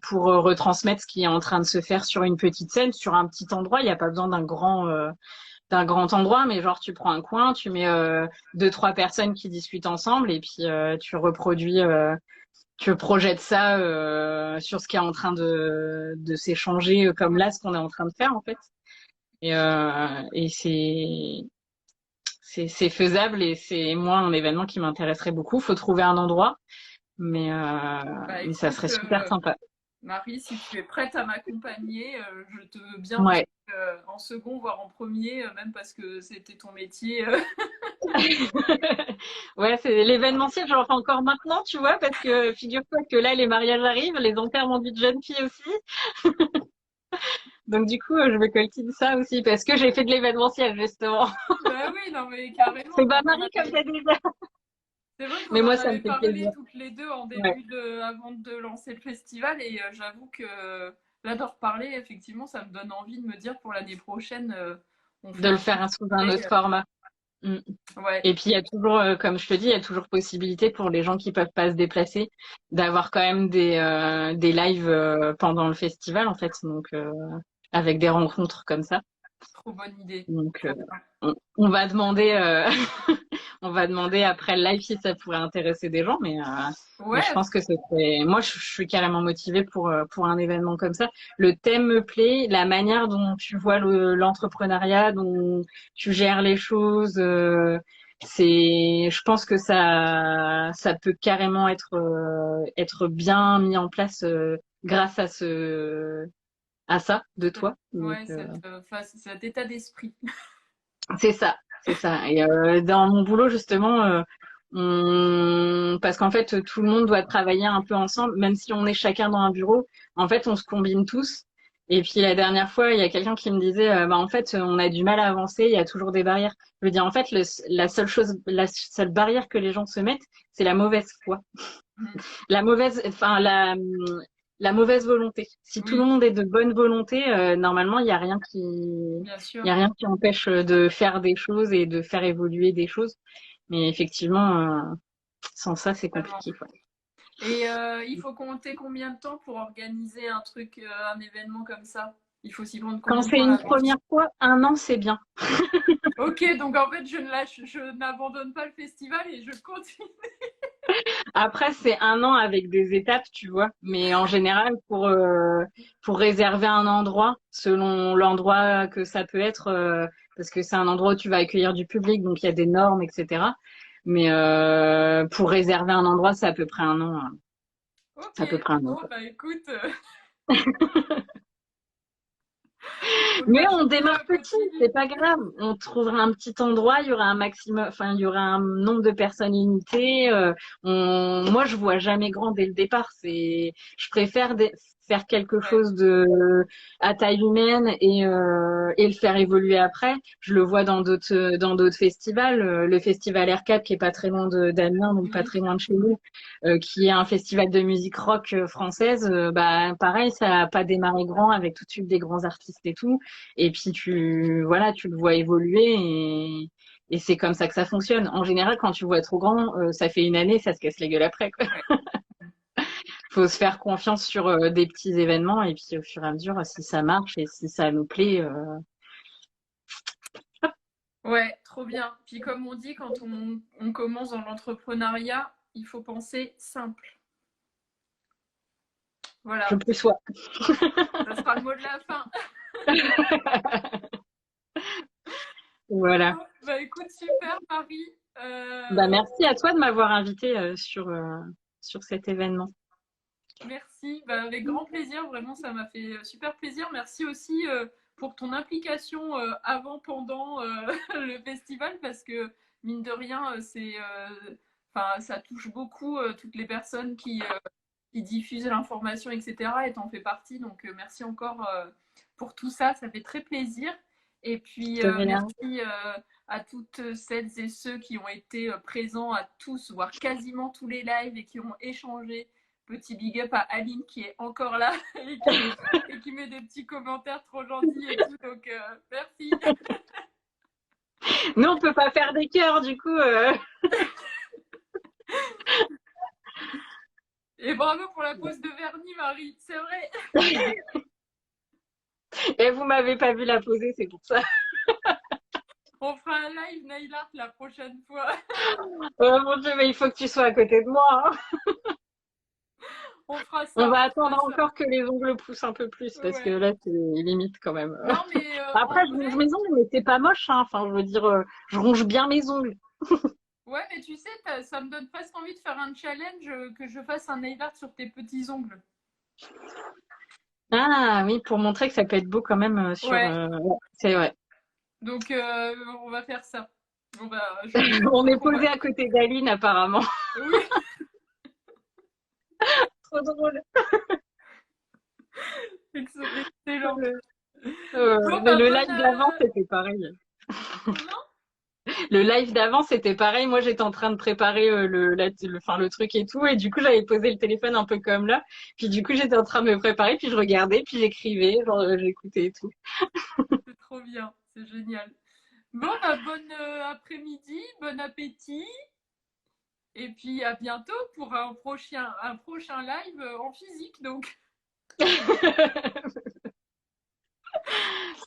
pour retransmettre ce qui est en train de se faire sur une petite scène, sur un petit endroit. Il n'y a pas besoin d'un grand endroit, mais genre tu prends un coin, tu mets deux, trois personnes qui discutent ensemble et puis tu projettes ça sur ce qui est en train de s'échanger, comme là, ce qu'on est en train de faire en fait. Et c'est faisable et c'est moi un événement qui m'intéresserait beaucoup. Faut trouver un endroit, Bah mais ça écoute, serait super sympa. Marie, si tu es prête à m'accompagner, je te veux bien aussi Ouais. en second, voire en premier, même parce que c'était ton métier. Ouais, c'est l'événementiel, j'en fais encore maintenant, tu vois, parce que figure-toi que là, les mariages arrivent, les enterrements de vie de jeunes filles aussi. Donc du coup, je me coltine ça aussi, parce que j'ai fait de l'événementiel, justement. Bah oui, non mais carrément, C'est pas Marie comme t'as déjà. c'est vrai qu'on Mais en moi, ça me avait fait parlé plaisir. toutes les deux en Ouais. début avant de lancer le festival et j'avoue que là d'en reparler, effectivement, ça me donne envie de me dire pour l'année prochaine, on De fait le un faire truc sous un complet. autre format. Mm. Ouais, Et puis il y a toujours, comme je te dis, il y a toujours possibilité pour les gens qui peuvent pas se déplacer d'avoir quand même des lives pendant le festival en fait, donc avec des rencontres comme ça. trop bonne idée. Donc Trop bien. on va demander, on va demander après le live si ça pourrait intéresser des gens, mais je Ouais, pense que ce serait, moi je suis carrément motivée pour un événement comme ça. Le thème me plaît, la manière dont tu vois l'entrepreneuriat, dont tu gères les choses. Je pense que ça peut carrément être bien mis en place grâce à ça de toi. Donc, ouais, cet état d'esprit. c'est ça, c'est ça. Et dans mon boulot, justement, parce qu'en fait, tout le monde doit travailler un peu ensemble, même si on est chacun dans un bureau. En fait, on se combine tous. Et puis la dernière fois, il y a quelqu'un qui me disait, bah en fait, on a du mal à avancer. Il y a toujours des barrières. Je veux dire, en fait, la seule barrière que les gens se mettent, c'est la mauvaise foi, Mhm. la mauvaise volonté. Si tout le Oui, monde est de bonne volonté, normalement, bien il sûr. y a rien qui empêche de faire des choses et de faire évoluer des choses. Mais effectivement, sans ça, c'est Totalement. compliqué, quoi. Et il faut compter combien de temps pour organiser un truc, un événement comme ça? Il faut s'y prendre Quand combien de c'est temps à une l'avance? première fois, un an, c'est bien. Ok, donc en fait, je n'abandonne pas le festival et je continue. Après, c'est un an avec des étapes, tu vois. Mais en général, pour réserver un endroit, selon l'endroit que ça peut être, parce que c'est un endroit où tu vas accueillir du public, donc il y a des normes, etc. Mais pour réserver un endroit, c'est à peu près un an, hein. Ok, C'est à peu près un an, bon, quoi. bah écoute, bon, Mais bah, je on vais démarre petit, continuer. c'est pas grave. On trouvera un petit endroit, il y aura un maximum, enfin, il y aura un nombre de personnes limité. Moi, je vois jamais grand dès le départ. Je préfère faire quelque Ouais. chose à taille humaine et le faire évoluer après. Je le vois dans d'autres festivals. Le festival R4 qui est pas très loin d'Amiens, donc pas Oui, très loin de chez nous, qui est un festival de musique rock française. Bah, pareil, ça a pas démarré grand avec tout de suite des grands artistes et tout. Et puis voilà, tu le vois évoluer et c'est comme ça que ça fonctionne. En général, quand tu vois trop grand, ça fait une année, ça se casse la gueule après, quoi. ouais. Faut se faire confiance sur des petits événements et puis au fur et à mesure, si ça marche et si ça nous plaît, Ouais, trop bien. Puis comme on dit, quand on commence dans l'entrepreneuriat, il faut penser simple. je Voilà, plus sois. ça sera le mot de la fin. Voilà. Bon, bah écoute, super Marie. Bah, merci à toi de m'avoir invité sur cet événement. Merci, bah, avec grand plaisir, vraiment ça m'a fait super plaisir. Merci aussi pour ton implication avant, pendant le festival parce que mine de rien, enfin, ça touche beaucoup toutes les personnes qui qui diffusent l'information, etc. Et t'en fais partie. Donc, merci encore pour tout ça. Ça fait très plaisir. Et puis, merci à toutes celles et ceux qui ont été présents à tous, voire quasiment tous les lives et qui ont échangé. Petit big up à Aline qui est encore là et qui met des petits commentaires trop gentils et tout. Donc, merci. Nous, on peut pas faire des cœurs, du coup. Et bravo pour la pose de vernis, Marie. C'est vrai. Et vous m'avez pas vu la poser, c'est pour ça. On fera un live nail art la prochaine fois. Oh mon Dieu, mais il faut que tu sois à côté de moi, hein. On fera ça. On va attendre encore que les ongles poussent un peu plus, parce que là, c'est limite quand même. Non, mais Après, je ronge mes ongles, mais c'est pas moche, hein. Enfin, je veux dire, je ronge bien mes ongles. ouais, mais tu sais, ça me donne presque envie de faire un challenge que je fasse un nail art sur tes petits ongles. Ah oui, pour montrer que ça peut être beau quand même sur. Ouais. Ouais, c'est vrai. Donc, on va faire ça. On est posé à côté d'Aline, apparemment. Oui. Trop drôle. Excellent. Le live d'avant, c'était pareil. Comment? Le live d'avant, c'était pareil. Moi, j'étais en train de préparer le truc et tout. Et du coup, j'avais posé le téléphone un peu comme là. Puis du coup, j'étais en train de me préparer. Puis je regardais. Puis j'écrivais. Genre, j'écoutais et tout. C'est trop bien. C'est génial. Bon, bah, bon après-midi. Bon appétit. Et puis, à bientôt pour un prochain live en physique. Donc.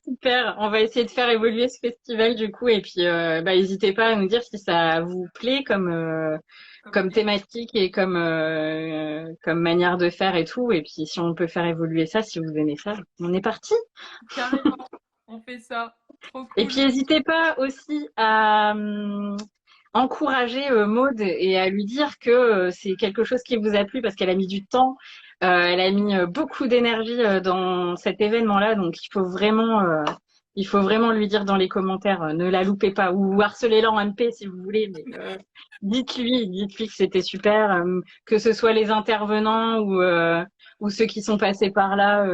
Super, on va essayer de faire évoluer ce festival du coup et puis n'hésitez pas à nous dire si ça vous plaît comme thématique et comme manière de faire et tout et puis si on peut faire évoluer ça, si vous aimez ça, on est parti. Carrément, on fait ça. Trop cool. Et puis n'hésitez pas aussi à encourager Maude et à lui dire que c'est quelque chose qui vous a plu parce qu'elle a mis du temps. Elle a mis beaucoup d'énergie dans cet événement-là, donc il faut vraiment lui dire dans les commentaires, ne la loupez pas, ou harcelez-la en MP si vous voulez, mais dites-lui que c'était super, que ce soit les intervenants ou ceux qui sont passés par là,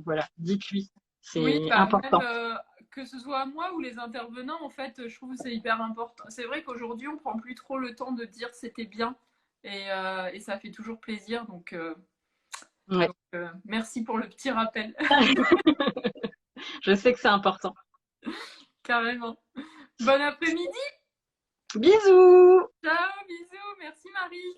voilà, dites-lui, c'est important. Même, que ce soit moi ou les intervenants, en fait, je trouve que c'est hyper important. C'est vrai qu'aujourd'hui, on prend plus trop le temps de dire c'était bien et ça fait toujours plaisir, donc. Ouais. Donc, merci pour le petit rappel. Je sais que c'est important. Carrément. Bon après-midi. Bisous. Ciao, bisous. Merci Marie.